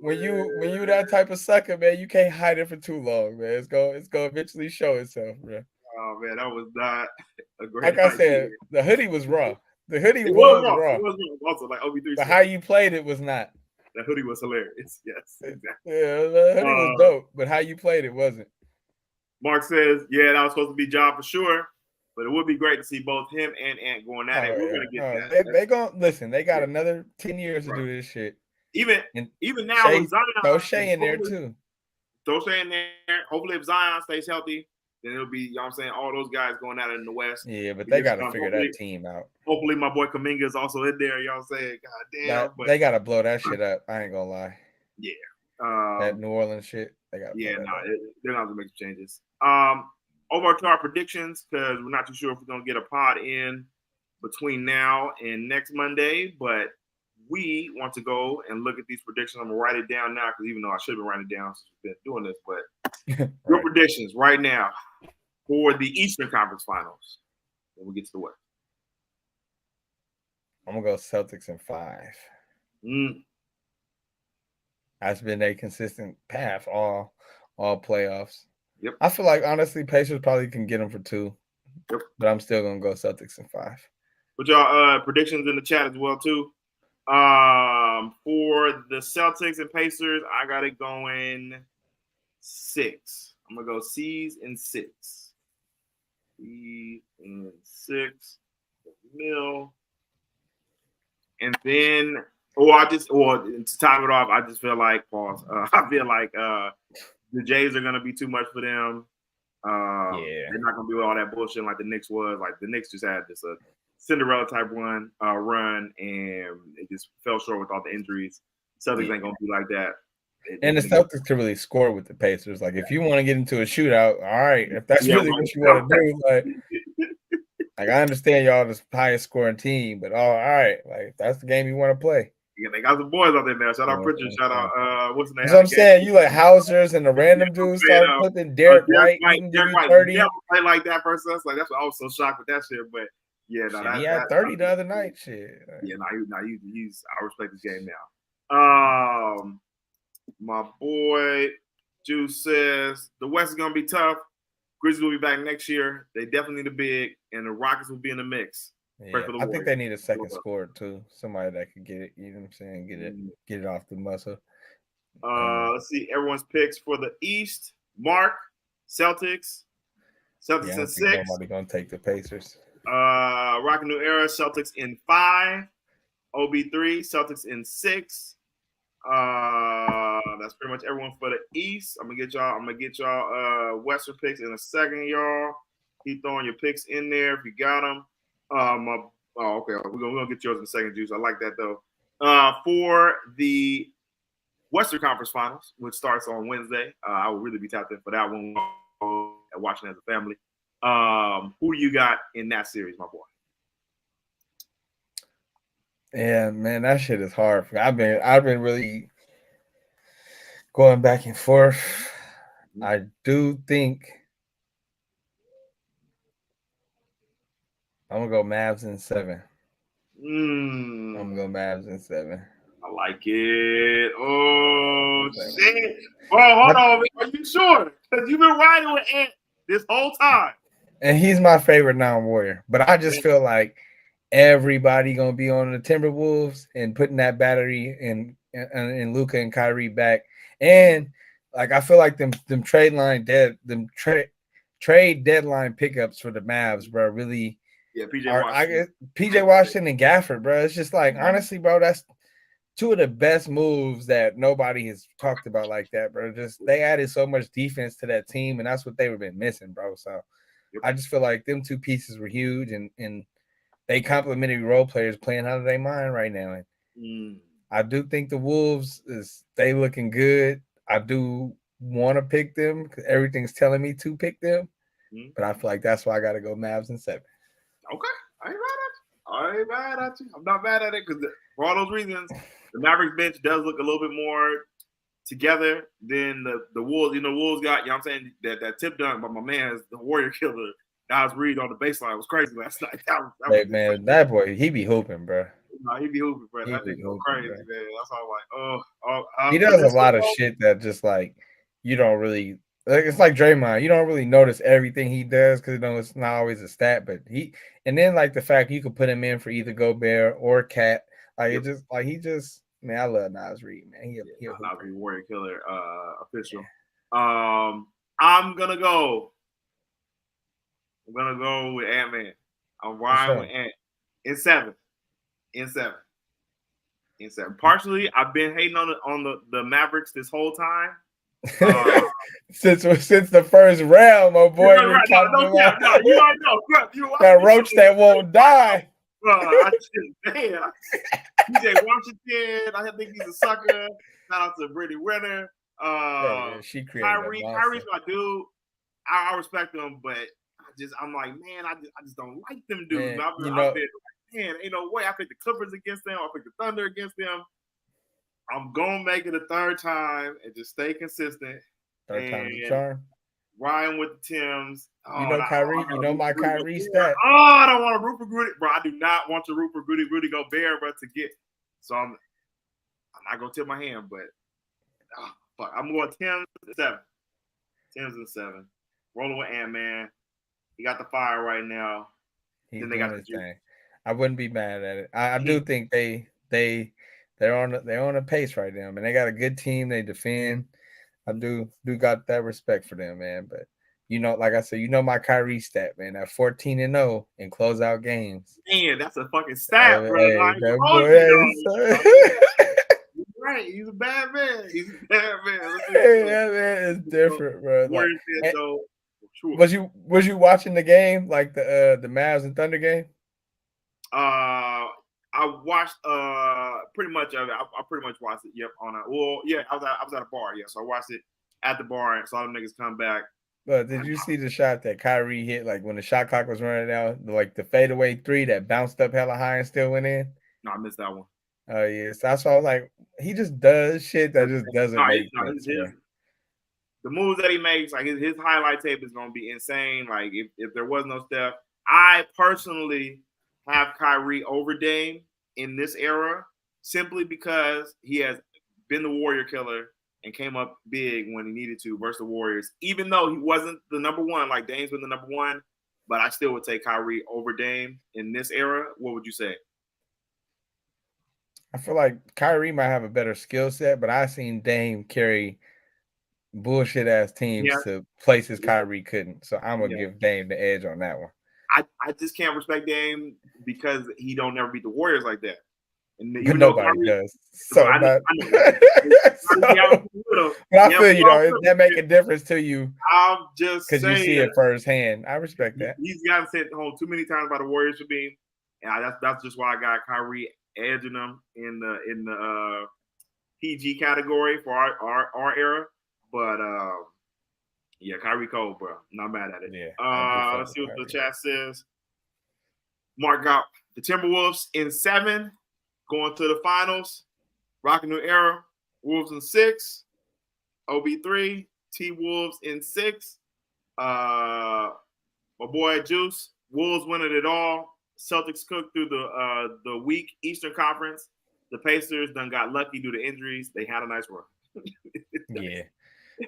When you that type of sucker, man, you can't hide it for too long, man. It's gonna eventually show itself, bro. Oh man, that was not a great. Like I said, the hoodie was raw. The hoodie was raw. It was also like OB3. But how you played it was not. The hoodie was hilarious. Yes, exactly. Yeah, the hoodie was dope, but how you played it wasn't. Mark says, "Yeah, that was supposed to be Ja for sure, but it would be great to see both him and Ant going at it. We're gonna get that. They gonna listen. They got another 10 years to do this shit. Even now, with Zion, throw Shea in there too. Throw Shea in there. Hopefully, if Zion stays healthy, then it'll be, you know what I'm saying, all those guys going at it in the West. Yeah, but they got to figure that team out. Hopefully, my boy Kuminga is also in there. Y'all saying, God damn. But they got to blow that shit up. I ain't going to lie. Yeah. That New Orleans shit, they got to they're going to have to make some changes. Over to our predictions, because we're not too sure if we're going to get a pod in between now and next Monday, but we want to go and look at these predictions. I'm going to write it down now, because even though I should have been writing it down since we've been doing this, but your predictions right now for the Eastern Conference Finals when we get to the West. I'm going to go Celtics in 5. That's been a consistent path all playoffs. Yep. I feel like, honestly, Pacers probably can get them for 2. Yep. But I'm still going to go Celtics in 5. Put y'all predictions in the chat as well, too. For the Celtics and Pacers, I got it going 6. I'm going to go C's in 6. C's in 6. Mill. And then, to top it off, I just feel like, I feel like the Jays are going to be too much for them. They're not going to be with all that bullshit like the Knicks was. Like, the Knicks just had this Cinderella type run, and it just fell short with all the injuries. Celtics ain't going to be like that. And the Celtics can really score with the Pacers. Like, if you want to get into a shootout, all right. If that's really what you want to do, like I understand y'all the highest scoring team, but all right, like if that's the game you want to play. Yeah, they got some boys out there now. Shout out Pritchard. Shout out what's the name? That's what I'm saying. You like Hausers and the random dudes start flipping Derek White. Derek White 30. Never play like that versus us. Like that's why I was so shocked with that shit. But yeah, he had 30 the other night. Shit. Yeah, he's. I respect this game now. My boy Juice says the West is gonna be tough. Grizzlies will be back next year. They definitely need a big, and the Rockets will be in the mix. Yeah, I think they need a second scorer too. Somebody that could get it. You know what I'm saying? Get it off the muscle. Let's see everyone's picks for the East. Mark, Celtics. Celtics in 6. Nobody gonna take the Pacers. Rockin' New Era, Celtics in 5. OB3, Celtics in 6. That's pretty much everyone for the East. I'm gonna get y'all Western picks in a second, y'all. Keep throwing your picks in there if you got them. Okay. We're gonna get yours in a second, Juice. I like that though. For the Western Conference Finals, which starts on Wednesday, I will really be tapped in for that one. Watching as a family. Who do you got in that series, my boy? Yeah, man, that shit is hard. I've been really going back and forth. I do think I'm gonna go Mavs in 7. I'm gonna go Mavs in 7. I like it. Oh shit! Oh, hold on. Are you sure? Because you've been riding with Ant this whole time. And he's my favorite non-Warrior, but I just feel like everybody gonna be on the Timberwolves and putting that battery in Luka and Kyrie back. And like I feel like them trade deadline pickups for the Mavs, bro, really. Yeah, PJ Washington and Gafford, bro. It's just like honestly, bro, that's two of the best moves that nobody has talked about like that, bro. Just they added so much defense to that team, and that's what they've been missing, bro. So I just feel like them two pieces were huge, and they complementary role players playing out of their mind right now. And I do think the Wolves they looking good. I do want to pick them because everything's telling me to pick them, but I feel like that's why I got to go Mavs in 7. Okay, I ain't mad at you. I'm not mad at it because for all those reasons, the Mavericks bench does look a little bit more together than the Wolves. You know, Wolves got, you know what I'm saying, that tip done by my man, the Warrior Killer. Nas Reed on the baseline was crazy last night. That boy, he be hooping, bro. No, he be hooping, bro. That thing go crazy, bro. Man. That's all like, he does a lot of shit that just like you don't really like. It's like Draymond. You don't really notice everything he does because it's not always a stat. But and then like the fact you could put him in for either Gobert or Cat. Like it just like he just man, I love Nas Reed, man. He'll Nas Reed, Warrior Killer official. Yeah. I'm gonna go with Ant-Man. I'm riding with Ant in 7. In 7. Partially, I've been hating on the Mavericks this whole time. Since the first round, my boy. You already know. That roach that won't die. PJ Washington, I think he's a sucker. Shout out to Brittany Renner. She created Kyrie's my dude. I respect him, but I'm like, man, I just don't like them dudes. Man, ain't no way. I picked the Clippers against them. I picked the Thunder against them. I'm gonna make it a third time and just stay consistent. Third time's a charm. Riding with the Tims. Kyrie. You know my Kyrie stat. I don't want to root for Rudy, bro. I do not want to root for Rudy Gobert, bro, to get. So I'm not gonna tip my hand, but fuck. I'm going Tims in 7. Tims in 7. Rolling with Ant-Man. He got the fire right now. Then they got the thing. I wouldn't be mad at it. I do think they're on a pace right now, man. They got a good team. They defend. I do got that respect for them, man. But like I said, my Kyrie stat, man. That 14-0 in closeout games. Man, that's a fucking stat, bro. Right, he's a bad man. That man is different, bro. Was you watching the game, like the Mavs and Thunder game? I watched pretty much of it. I pretty much watched it. Yep. I was at a bar. Yeah, so I watched it at the bar and saw the niggas come back. But did you see the shot that Kyrie hit? Like when the shot clock was running out, like the fadeaway 3 that bounced up hella high and still went in. No, I missed that one. Oh yes, that's why I was like, he just does shit that just doesn't make sense. The moves that he makes, like his highlight tape is gonna be insane. Like if there was no Steph, I personally have Kyrie over Dame in this era simply because he has been the Warrior Killer and came up big when he needed to versus the Warriors. Even though he wasn't the number one, like Dame's been the number one, but I still would take Kyrie over Dame in this era. What would you say? I feel like Kyrie might have a better skill set, but I seen Dame carry bullshit ass teams to places Kyrie couldn't. So I'm gonna give Dame the edge on that one. I just can't respect Dame because he don't never beat the Warriors like that. And but nobody does. So I not. But I feel you know that make a difference to you. I'm just because you see it firsthand. I respect that. He's gotten sent home too many times by the Warriors for being, and that's just why I got Kyrie edging them in the PG category for our era. But yeah, Kyrie Cole, bro, not mad at it. Yeah. Let's see what the chat says. Mark got the Timberwolves in 7, going to the finals. Rocking new era. Wolves in 6. OB3. T-Wolves in 6. My boy Juice. Wolves winning it all. Celtics cooked through the weak Eastern Conference. The Pacers done got lucky due to injuries. They had a nice run. Yeah,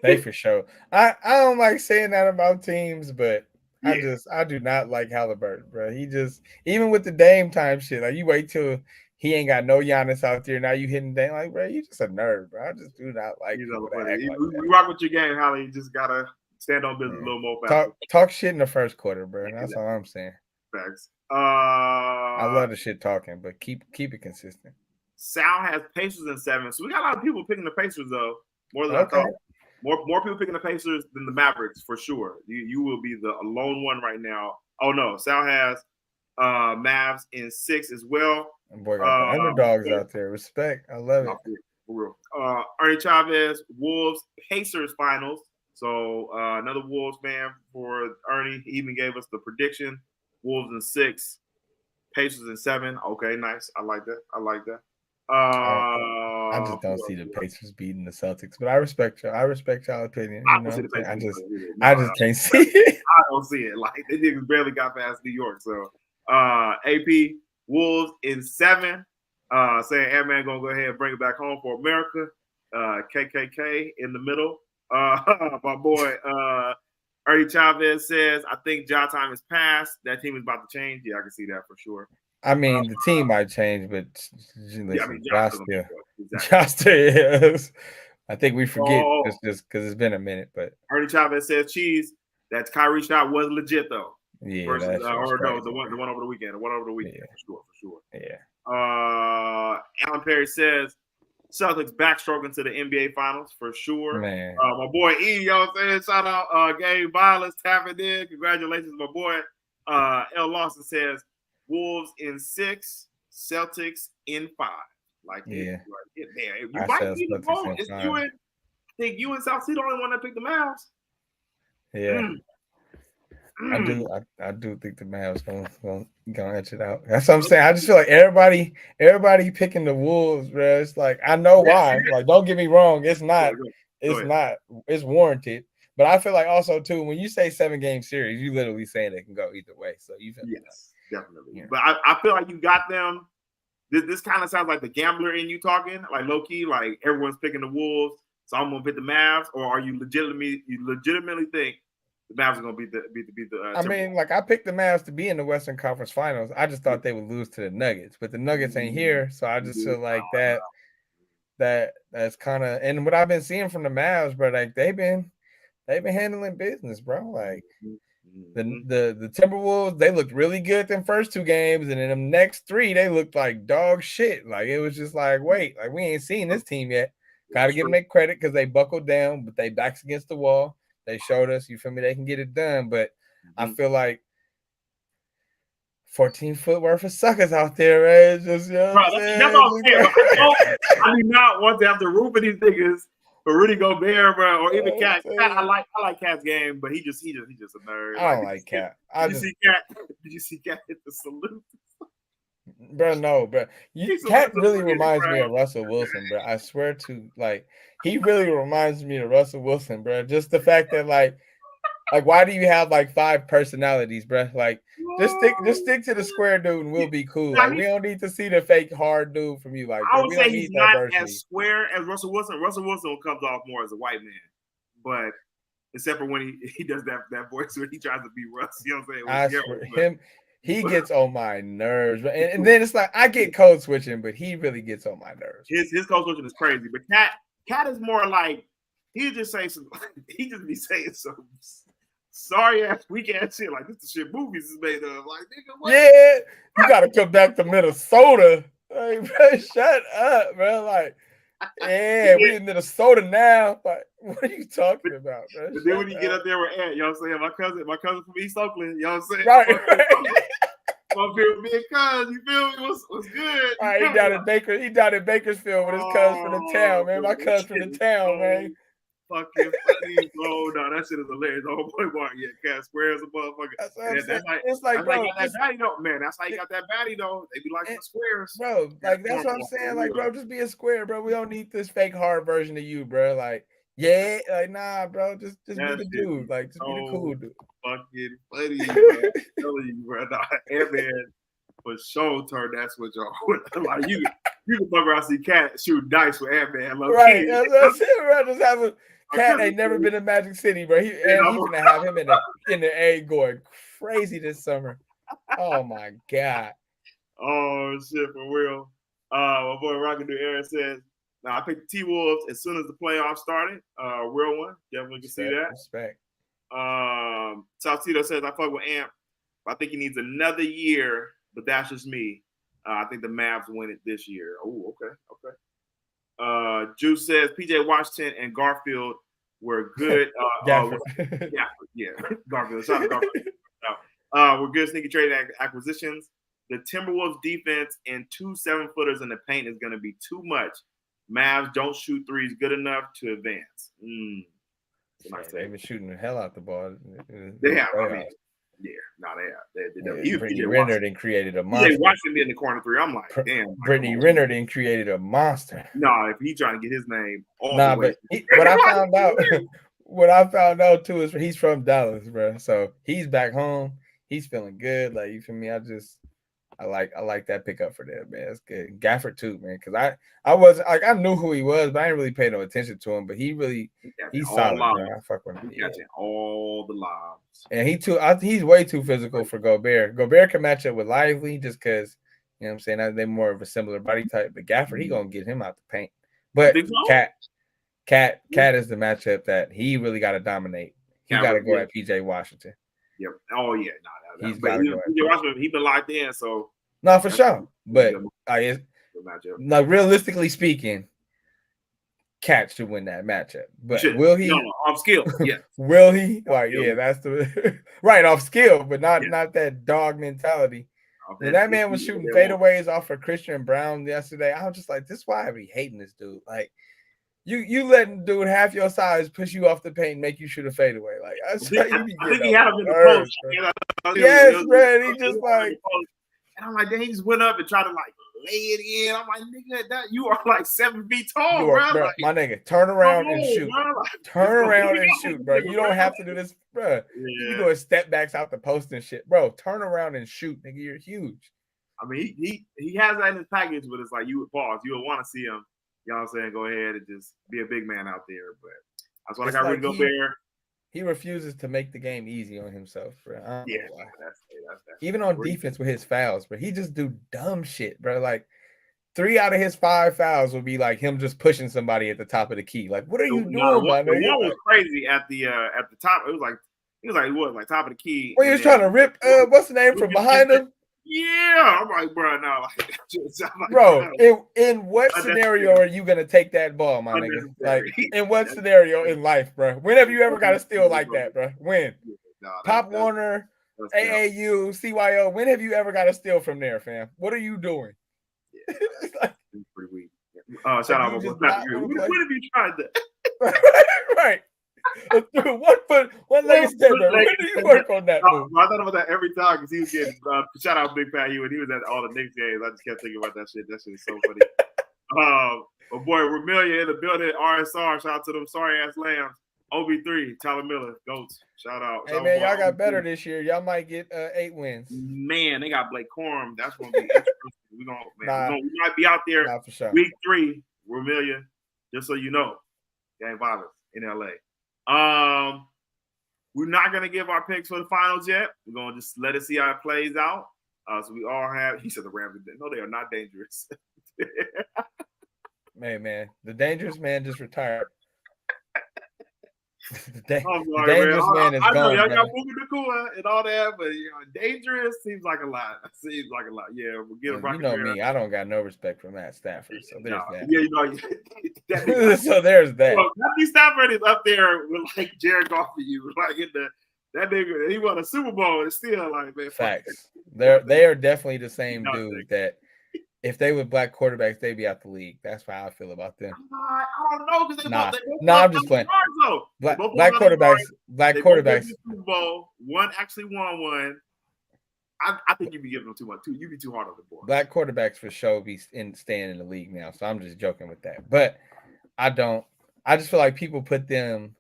they for sure. I don't like saying that about teams, but I do not like Halliburton, bro. He just, even with the Dame time shit, like you wait till he ain't got no Giannis out there, now you hitting Dame, like, bro, you just a nerd, bro. I just do not like people that act like that. We rock with your game, Holly. You just gotta stand on business a little more fast. Talk shit in the first quarter, bro. That's all I'm saying. Facts. I love the shit talking, but keep it consistent. Sal has Pacers in 7, so we got a lot of people picking the Pacers though. More than I thought. More people picking the Pacers than the Mavericks for sure. You will be the lone one right now. Oh no, Sal has Mavs in 6 as well. Boy, got the underdogs out there. Respect. I love it. For real. Ernie Chavez, Wolves, Pacers finals. So another Wolves fan for Ernie. He even gave us the prediction. Wolves in 6, Pacers in 7. Okay, nice. I like that. I just don't see the Pacers beating the Celtics, but I respect y'all. I respect y'all's opinion. I just can't see it. I don't see it. Like they niggas barely got past New York. So AP Wolves in 7. Saying Ant-Man gonna go ahead and bring it back home for America. KKK in the middle. My boy Ernie Chavez says, I think job time is past. That team is about to change. Yeah, I can see that for sure. I mean, the team might change, but listen, Josh still is. I think we forget just because it's been a minute. But Ernie Chavez says, "Cheese, that Kyrie shot was legit though." Yeah, versus, the one over the weekend. For sure. Yeah. Alan Perry says, Celtics backstroking to the NBA Finals for sure. Man, my boy E, you know what I'm saying? Shout out Game Violence tapping in. Congratulations, my boy. L. Lawson says, Wolves in 6, Celtics in 5. Like, yeah, there. You might be the ball. It's you and I think you and South Sea the only one that picked the Mavs. Yeah. I do think the Mavs gonna edge it out. That's what I'm saying. I just feel like everybody picking the Wolves, bro. It's like I know why. Like, don't get me wrong, it's warranted. But I feel like also too, when you say 7-game series, you literally saying it can go either way. So you feel definitely. Yeah. But I feel like you got them. This kind of sounds like the gambler in you talking, like low key, like everyone's picking the Wolves, so I'm gonna pick the Mavs. Or are you legitimately think the Mavs are gonna beat the? I mean, like I picked the Mavs to be in the Western Conference Finals. I just thought they would lose to the Nuggets, but the Nuggets ain't here, so I just feel like that's kind of, and what I've been seeing from the Mavs, bro, like they've been handling business, bro. Like the Timberwolves, they looked really good them first 2 games, and in the next 3, they looked like dog shit. Like it was just like, wait, like we ain't seen this team yet. Got to give them credit because they buckled down, but they backs against the wall. They showed us, you feel me, they can get it done. But I feel like 14-foot worth of suckers out there, right? It's just, you know what I'm saying? That's all I'm saying. I do not want to have to root for these niggas for Rudy Gobert, bro, or even Cat. I like Cat's game, but he just a nerd. I don't like Cat. Did you see Cat hit the salute? Bro, no, bro. Cat really reminds me of Russell Wilson, bro. I swear to, like, he really reminds me of Russell Wilson, bro. Just the fact that, like, why do you have like 5 personalities, bro? Like, just stick to the square dude, and we'll be cool. Like, we don't need to see the fake hard dude from you. Like, I would say he's not as square as Russell Wilson. Russell Wilson comes off more as a white man, but except for when he does that voice when he tries to be Russ. You know what I'm saying? He gets on my nerves, and then it's like I get code switching, but he really gets on my nerves. His code switching is crazy, but Cat is more like he just say some. He just be saying some sorry ass weak ass shit like this. The shit movies is made of. Like nigga, what? Yeah, you got to come back to Minnesota. Like, bro, shut up, bro. Like, yeah, we in Minnesota now. Like, what are you talking about, bro? But then when you get up there with Ant, you know what I'm saying? My cousin from East Oakland, you know what I'm saying? Right. My favorite being cuz, you feel me? What's good? All right, he down in Bakersfield with his cuz from the town, man. My cuz from the town, man. Fucking funny, bro. No, that shit is hilarious. The whole boy Mark, Cat squares a motherfucker. That's what I'm saying. It's like, bro, that baddie though, man. That's how you got that baddie though. They be like the squares, bro. Like that's what I'm saying. Like, bro, just be a square, bro. We don't need this fake hard version of you, bro. Like, yeah, like nah, bro. Just be the dude. Like, just be the cool dude. Fucking funny, man. I'm telling you, bro. Ant-Man for sure turned that switch on. Like you can fuck around see Cat shoot dice with Ant-Man. Right. That's what I'm saying, bro. Just have a Cat ain't never been in Magic City, bro. He's gonna have him in the A going crazy this summer. Oh my god. Oh shit, for real. My boy Rockin' New Era says, "Now I picked the T-Wolves as soon as the playoffs started. Real one, definitely can see that." Respect. Salcedo says, "I fuck with Amp. I think he needs another year, but that's just me. I think the Mavs win it this year." Oh, okay. Juice says PJ Washington and Garfield were good. Garfield. Garfield. Shout out Garfield. We're good sneaky trade acquisitions. The Timberwolves defense and 2 7-footers in the paint is going to be too much. Mavs don't shoot threes good enough to advance. They've been shooting the hell out the ball. They have. I mean, they have. Brittany Renner then created a monster. PJ Washington in the corner three. I'm like, damn. Brittany Renner then created a monster. No, if he trying to get his name all the way. But what I found out too is he's from Dallas, bro. So he's back home. He's feeling good. Like, you feel me? I like that pickup for them, man. It's good. Gafford too, man. Because I was like, I knew who he was, but I didn't really pay no attention to him. But he's solid, man. I fuck with him. He's catching all the lobs. And he's way too physical for Gobert. Gobert can match up with Lively just because, you know what I'm saying, they're more of a similar body type. But Gafford, he gonna get him out the paint. But Cat is the matchup that he really got to dominate. He got to go at PJ Washington. Yep. Oh yeah. He's got to go at PJ Washington. He's been locked in, so no, for sure. But realistically speaking, Cat should win that matchup. But will he? No, off skill. Yeah. Will he? Like, yeah, that's the right off skill, but not that dog mentality. When that man was shooting fadeaways off of Christian Brown yesterday, I was just like, this is why I be hating this dude. Like, you letting dude half your size push you off the paint and make you shoot a fadeaway. Like, I think he had him in the post. Yes, man. He just like, and I'm like, then he just went up and tried to like lay it in. I'm like, nigga, that you are like 7 feet tall, bro. Like, my nigga, turn around and shoot. Turn around and shoot, bro. You don't have to do this, bro. You doing step backs out the post and shit, bro. Turn around and shoot, nigga. You're huge. I mean, he has that in his package, but it's like you would pause. You would want to see him. You know what I'm saying? Go ahead and just be a big man out there. But that's why I got Rudy Gobert. He refuses to make the game easy on himself, bro. That's even on defense with his fouls, but he just do dumb shit, bro. Like 3 out of his 5 fouls would be like him just pushing somebody at the top of the key. Like, what are you doing, my nigga? The one was crazy at the top. It was like top of the key. Well, he was trying to rip what's the name from behind him? Yeah, I'm like, bro, no, bro. In what scenario are you gonna take that ball, my nigga? Like, in what scenario in life, bro? When have you ever got a steal like that, bro? When? Pop Warner, AAU, CYO. When have you ever got a steal from there, fam? What are you doing? It's pretty weak. Shout out my boy. When have you tried that? Right. One leg step. When do you work on that move? I thought about that every time because he was getting shout out Big Pat Hugh and he was at all the Knicks games. I just kept thinking about that shit. That shit is so funny. My boy Ramelia in the building. RSR. Shout out to them sorry ass lambs. OB3, Tyler Miller, goats. Shout out. Hey man, y'all got better this year. Y'all might get 8 wins. Man, they got Blake Corum. That's gonna be interesting. We might be out there for sure. week 3, Ramelia. Just so you know, gang violence in LA. We're not gonna give our picks for the finals yet. We're gonna just let it see how it plays out. So we all have. He said the Rams. No, they are not dangerous. Man, the dangerous man just retired. The dangerous man is I know gone. y'all got moving the cool and all that, but dangerous seems like a lot. Seems like a lot. Yeah, we'll get you know me. I don't got no respect for Matt Stafford. So there's that. Yeah, you know. So there's that. Well, Matthew Stafford is up there with like Jared Goff for you, like in that nigga. He won a Super Bowl and still like man. Facts. They are definitely the same dude that. If they were black quarterbacks, they'd be out the league. That's how I feel about them. I don't know because I'm just playing. Black quarterbacks. Super Bowl. One actually won one. I think you'd be giving them too much. You'd be too hard on the board. Black quarterbacks for sure be staying in the league now. So I'm just joking with that. But I just feel like people put them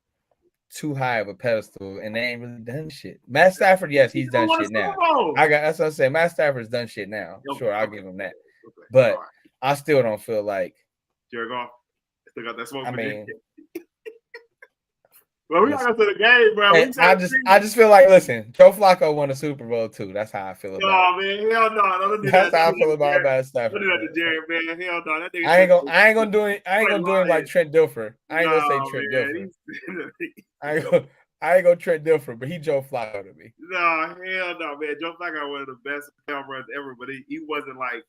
too high of a pedestal and they ain't really done shit. Matt Stafford, yes, he's done shit now. That's what I'm saying. Matt Stafford's done shit now. Sure, I'll give him that. Okay. But I still don't feel like Jared Goff still got that smoke. I mean, well, we gotta go to the game, bro. I just feel like listen, Joe Flacco won a Super Bowl too. That's how I feel about. Oh man, hell no! Don't do That's that. how I feel about Matt Stafford. Don't do that to Jared, man. Hell no! That nigga I ain't gonna do him like Trent Dilfer. I ain't gonna say Trent Dilfer. I ain't gonna Trent Dilfer, but he Joe Flacco to me. No, hell no, man. Joe Flacco one of the best runs ever, but he wasn't like.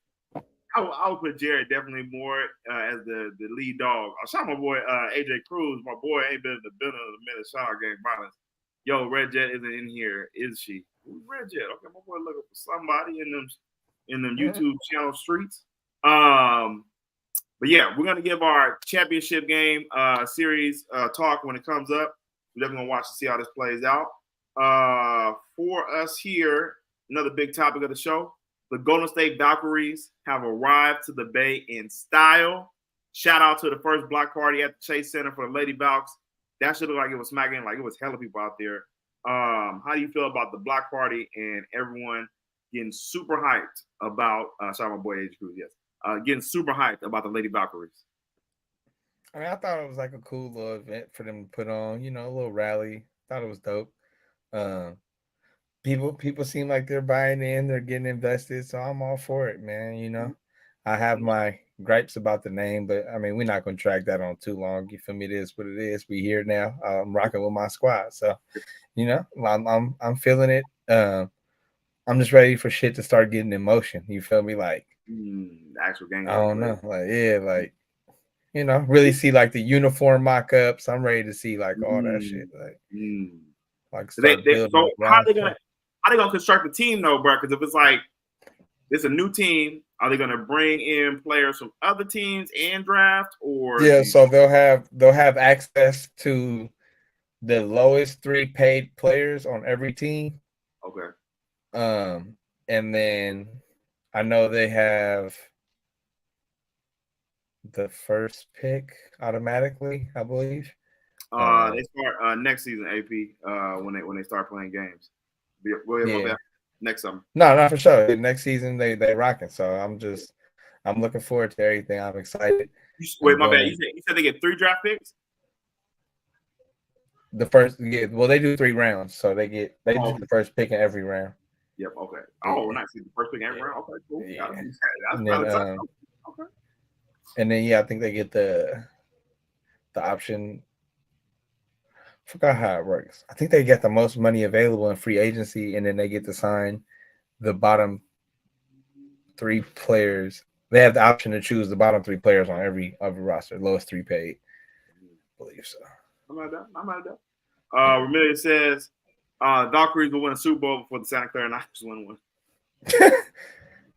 I would put Jared definitely more as the lead dog. I saw my boy AJ Cruz. My boy ain't been in the building of the minute. Shout out Gang Violence. Yo, Red Jet isn't in here, is she? Who's Red Jet? Okay, my boy looking for somebody in them YouTube channel streets. But yeah, we're gonna give our championship game series talk when it comes up. We're definitely gonna watch and see how this plays out. For us here, another big topic of the show. The Golden State Valkyries have arrived to the Bay in style. Shout out to the first block party at the Chase Center for the Lady Valks. That should look like it was smacking, like it was hella people out there. How do you feel about the block party and everyone getting super hyped about, sorry, my boy AJ Cruz, yes. Getting super hyped about the Lady Valkyries? I mean, I thought it was like a cool little event for them to put on, a little rally. Thought it was dope. People seem like they're buying in, they're getting invested, so I'm all for it, man. I have my gripes about the name, but I mean, we're not going to drag that on too long. You feel me? It is what it is. We here now. I'm rocking with my squad, so I'm feeling it. I'm just ready for shit to start getting in motion. You feel me? Like actual gang. I don't know, really see like the uniform mock-ups. I'm ready to see like all that shit. Like so how are they gonna construct the team though, bro? Because if it's like it's a new team, are they gonna bring in players from other teams and draft, or so they'll have access to the lowest 3 paid players on every team. Okay. And then I know they have the first pick automatically, I believe. They start next season, AP, when they start playing games. Next summer. No, for sure. Next season they rocking. So I'm looking forward to everything. I'm excited. Wait, my bad. You said they get 3 draft picks? The first, well, they do 3 rounds, so they do the first pick in every round. Yep. Okay. Oh, nice. The first pick in every round. Okay, cool. Yeah. Okay. And then I think they get the option. I forgot how it works. I think they get the most money available in free agency, and then they get to sign the bottom 3 players. They have the option to choose the bottom 3 players on every roster, lowest 3 paid. I believe so. I'm at that. Ramirez says Valkyries will win a Super Bowl before the Santa Clara Knights win one.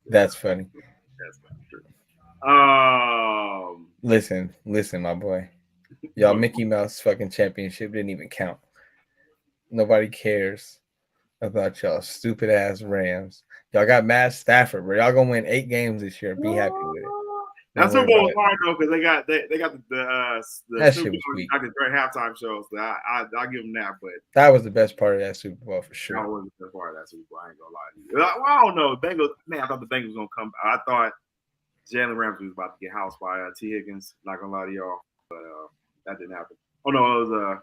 That's funny. That's true. Listen, my boy. Y'all Mickey Mouse fucking championship didn't even count. Nobody cares about y'all stupid ass Rams. Y'all got Matt Stafford, bro. Y'all gonna win 8 games this year. Be happy with it. That Super Bowl was hard though because they got the Super Bowl like the great halftime shows. So I'll give them that. But that was the best part of that Super Bowl for sure. That was the best part of that Super Bowl. I ain't gonna lie to you. Well, I don't know. Bengals, man. I thought the Bengals was gonna come. I thought Jalen Ramsey was about to get housed by T. Higgins. Not gonna lie to y'all, but that didn't happen. Oh no, it was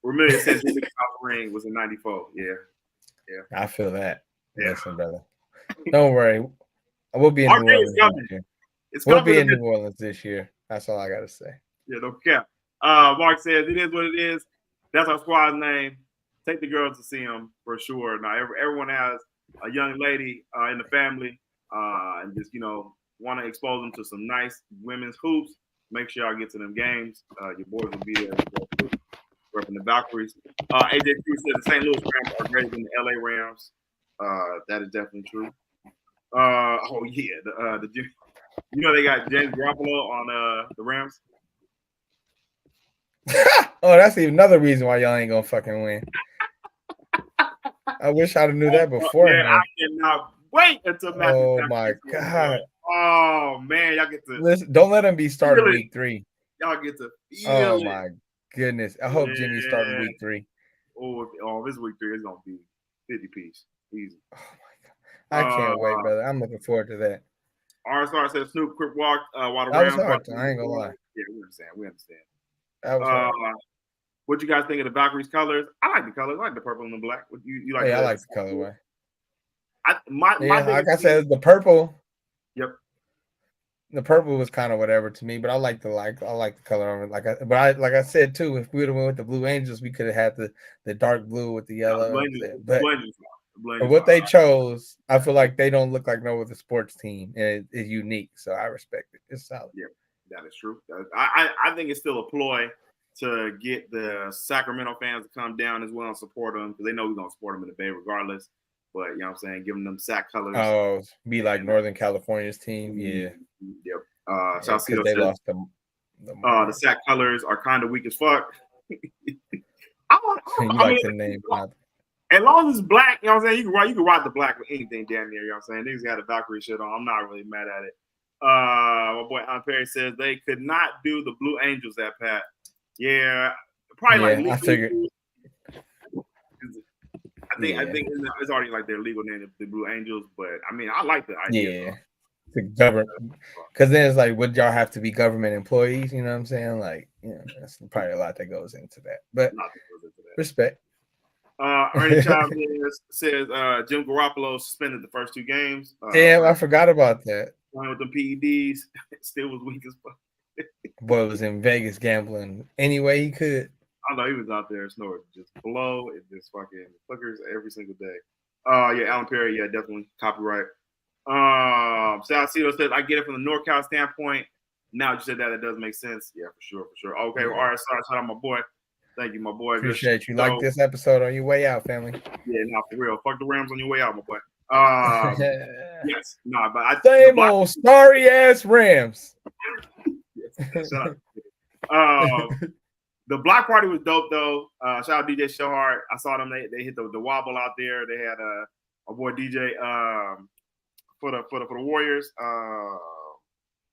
Ramirez says the ring was in '94. Yeah. I feel that. Listen, brother. Don't worry. We'll be in New Orleans this year. We'll be in New Orleans this year. That's all I gotta say. Yeah, no cap. Mark says it is what it is. That's our squad's name. Take the girls to see them for sure. Now everyone has a young lady in the family, and just want to expose them to some nice women's hoops. Make sure y'all get to them games. Your boys will be there. Repping the Valkyries. AJ Cruz says the St. Louis Rams are greater than the LA Rams. That is definitely true. Oh yeah, they got James Garoppolo on the Rams. Oh, that's even another reason why y'all ain't gonna fucking win. I wish I'd have knew that before. Man, I cannot wait until Matthew. Oh my god. Oh man, y'all get to listen. Don't let him be starting week 3. Y'all get to feel Oh my goodness. I hope Jimmy's starting week 3. Oh, if it's week 3, it's gonna be 50 piece. Easy. Oh my god. I can't wait, brother. I'm looking forward to that. RSR says Snoop quick walk while the Rams. That was hard. I ain't gonna lie. Yeah, we understand. That was hard. What you guys think of the Valkyries colors? I like the colors. I like the purple and the black. You like? Yeah, I like the colorway. Like I said, the purple. Yep. The purple was kind of whatever to me, but I like the color of it. Like I said too, if we would have went with the Blue Angels, we could have had the dark blue with the yellow. But what they chose, I feel like they don't look like no other sports team, and it's unique. So I respect it. It's solid. Yeah, that is true. I think it's still a ploy to get the Sacramento fans to come down as well and support them, because they know we're gonna support them in the Bay regardless. But you know what I'm saying, giving them Sac colors. Oh, be like Northern California's team. Yeah. Yep. South City they lost the Sac colors are kind of weak as fuck. The name. As long as it's black, you know what I'm saying, you can ride the black with anything damn near, you know what I'm saying. Niggas got a Valkyrie shit on. I'm not really mad at it. My boy Alan Perry says they could not do the Blue Angels at Pat. Yeah, probably I figured. I think it's already like their legal name, the Blue Angels. But I mean, I like the idea. Yeah, the government, because then it's like, would y'all have to be government employees? You know what I'm saying? Like, that's probably a lot that goes into that. But respect. Ernie Chavez says Jim Garoppolo suspended the first 2 games. Damn, I forgot about that. Playing with the PEDs, still was weak as fuck. Boy was in Vegas gambling any way he could. I know he was out there snorting, just blow and just fucking flickers every single day. Yeah, Alan Perry, yeah, definitely copyright. Salcedo says, I get it from the NorCal standpoint. Now you said that, it does make sense. Yeah, for sure. Okay, all right, sorry, shout out my boy. Thank you, my boy. Appreciate you. Like this episode on your way out, family. Yeah, no, for real. Fuck the Rams on your way out, my boy. Yes, no, but same old sorry ass Rams. Yes, shut up. The block party was dope though. Shout out DJ Showhart. I saw them. They hit the wobble out there. They had a boy DJ for the Warriors.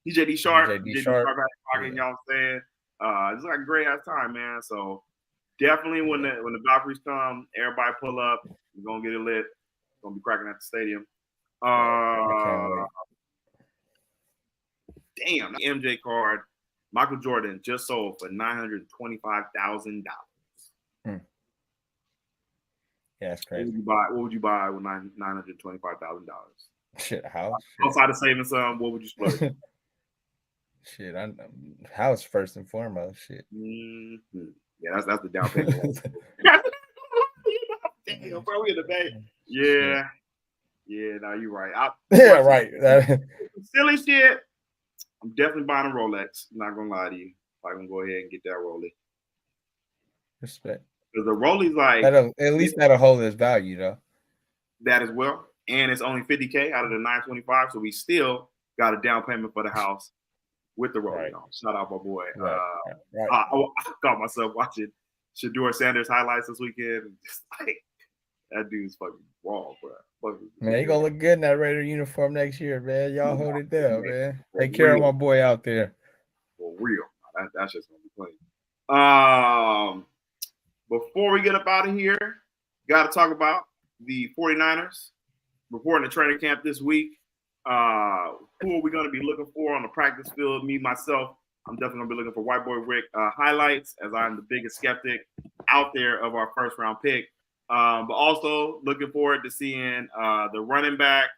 DJ D Sharp. DJ D Sharp had pocket, y'all saying. It's like a great ass time, man. So definitely when the Valkyries come, everybody pull up. We're gonna get it lit. Gonna be cracking at the stadium. Damn, the MJ card. Michael Jordan just sold for $925,000. Yeah, that's crazy. What would you buy with $925,000? Shit, a house. Outside of saving some, what would you split? Shit, house first and foremost. Shit. Mm-hmm. Yeah, that's the down payment. Damn, bro, we in the Bay. Yeah. Yeah, no, you're right. Right. Silly shit. I'm definitely buying a Rolex. I'm not gonna lie to you. I'm gonna go ahead and get that Rolex. Respect. Because the Rolex, like, at least that'll hold its value though. That as well, and it's only $50K out of the $925, so we still got a down payment for the house with the Rolex on. Shout out my boy. Right. I caught myself watching Shedeur Sanders highlights this weekend, and just like that dude's fucking wrong, bro. Man, he gonna look good in that Raider uniform next year, man. Y'all hold it down, man. Take care of my boy out there. For real. That's just gonna be funny. Before we get up out of here, gotta talk about the 49ers reporting to training camp this week. Who are we gonna be looking for on the practice field? Me, myself, I'm definitely gonna be looking for White Boy Rick highlights, as I'm the biggest skeptic out there of our first round pick. But also looking forward to seeing the running back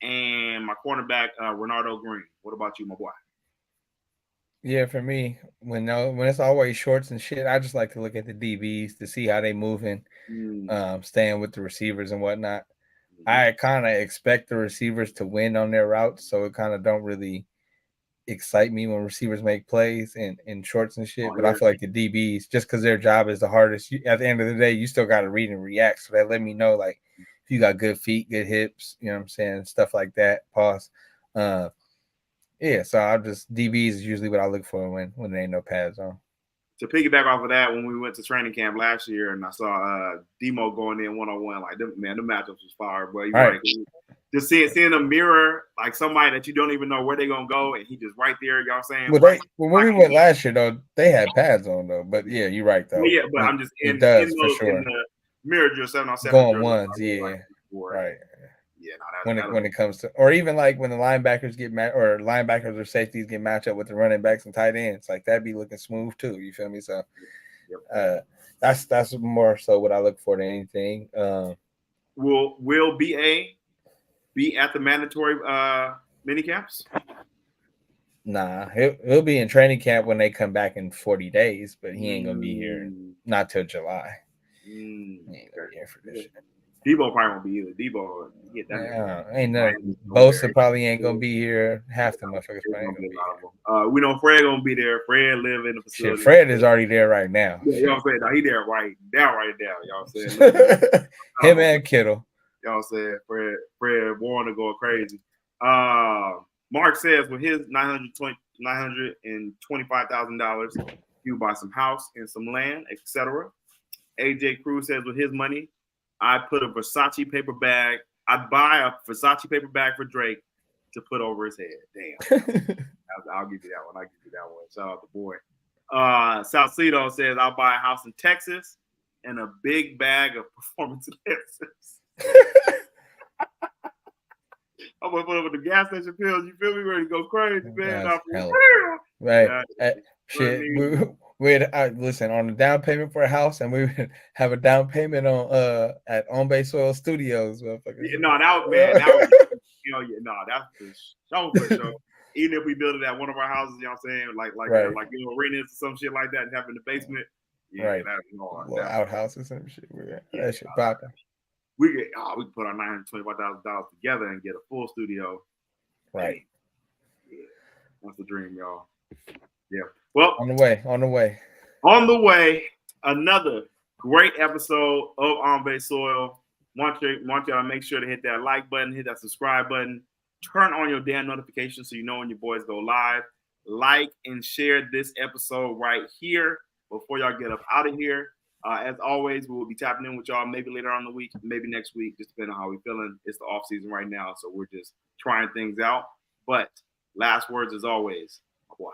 and my cornerback, Renardo Green. What about you, my boy? Yeah, for me, when it's always shorts and shit, I just like to look at the DBs to see how they moving, staying with the receivers and whatnot. I kind of expect the receivers to win on their routes, so it kind of don't really excite me when receivers make plays in shorts and shit. But I feel like the DBs, just because their job is the hardest, at the end of the day, you still got to read and react. So that let me know, like, if you got good feet, good hips, you know what I'm saying, stuff like that. Pause. Yeah, so I just DBs is usually what I look for when there ain't no pads on. To piggyback off of that, when we went to training camp last year and I saw Demo going in one-on-one, like, the matchups was fire. But right. Just seeing a mirror, like somebody that you don't even know where they're going to go, and he just right there, y'all saying? Well, when we went last year, though, they had pads on, though. But, yeah, you're right, though. Well, yeah, but I'm just in for sure. In the mirror drill, 7-on-7 going ones, yeah. Right. Yeah, when it comes to, or even like when the linebackers get or linebackers or safeties get matched up with the running backs and tight ends, like that'd be looking smooth too. You feel me? So, that's more so what I look for than anything. Will BA be at the mandatory mini camps? Nah, he'll be in training camp when they come back in 40 days, but he ain't gonna be here not till July. He ain't gonna be here for this shit. Debo probably won't be either. Debo, ain't nothing. Bosa probably ain't gonna be here. Half the motherfuckers probably ain't gonna be here. We know Fred gonna be there. Fred live in the facility. Shit, Fred is already there right now. Yeah, y'all saying he there right now. Y'all saying him and Kittle. Y'all said Fred Warner going crazy. Mark says with his $925,000, he will buy some house and some land, etc. AJ Cruz says with his money, I put a Versace paper bag. I'd buy a Versace paper bag for Drake to put over his head. Damn. I'll give you that one. Shout out the boy. Salcedo says I'll buy a house in Texas and a big bag of performance enhancers. I'm gonna put up with the gas station pills. You feel me? Ready to go crazy, man. Right. Shit. Listen, on the down payment for a house, and we would have a down payment on at On Base Soil Studios. Yeah, that was that's for sure. Even if we build it at one of our houses, you know what I'm saying, like arenas or some shit like that, and have in the basement. Yeah, right. That's hard. Outhouses and shit. That shit popping. We could put our $925,000 together and get a full studio. Right. Yeah, that's the dream, y'all. Yeah. Well, on the way. Another great episode of On Base Soil. Want y'all to make sure to hit that like button, hit that subscribe button, turn on your damn notifications so you know when your boys go live. Like and share this episode right here before y'all get up out of here. As always, we will be tapping in with y'all maybe later on in the week, maybe next week, just depending on how we're feeling. It's the off season right now, so we're just trying things out. But last words as always, boy.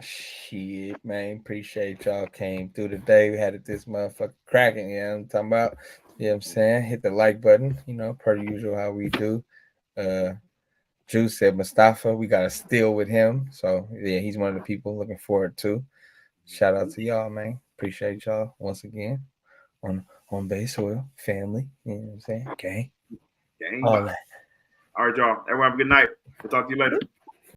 Shit, man. Appreciate y'all came through today. We had this motherfucker cracking, you know what I'm talking about? You know what I'm saying? Hit the like button, per usual how we do. Juice said Mustafa, we got a steal with him. So yeah, he's one of the people looking forward to. Shout out to y'all, man. Appreciate y'all once again on Base Soil family. You know what I'm saying? Gang. All right, y'all. Everyone have a good night. We'll talk to you later.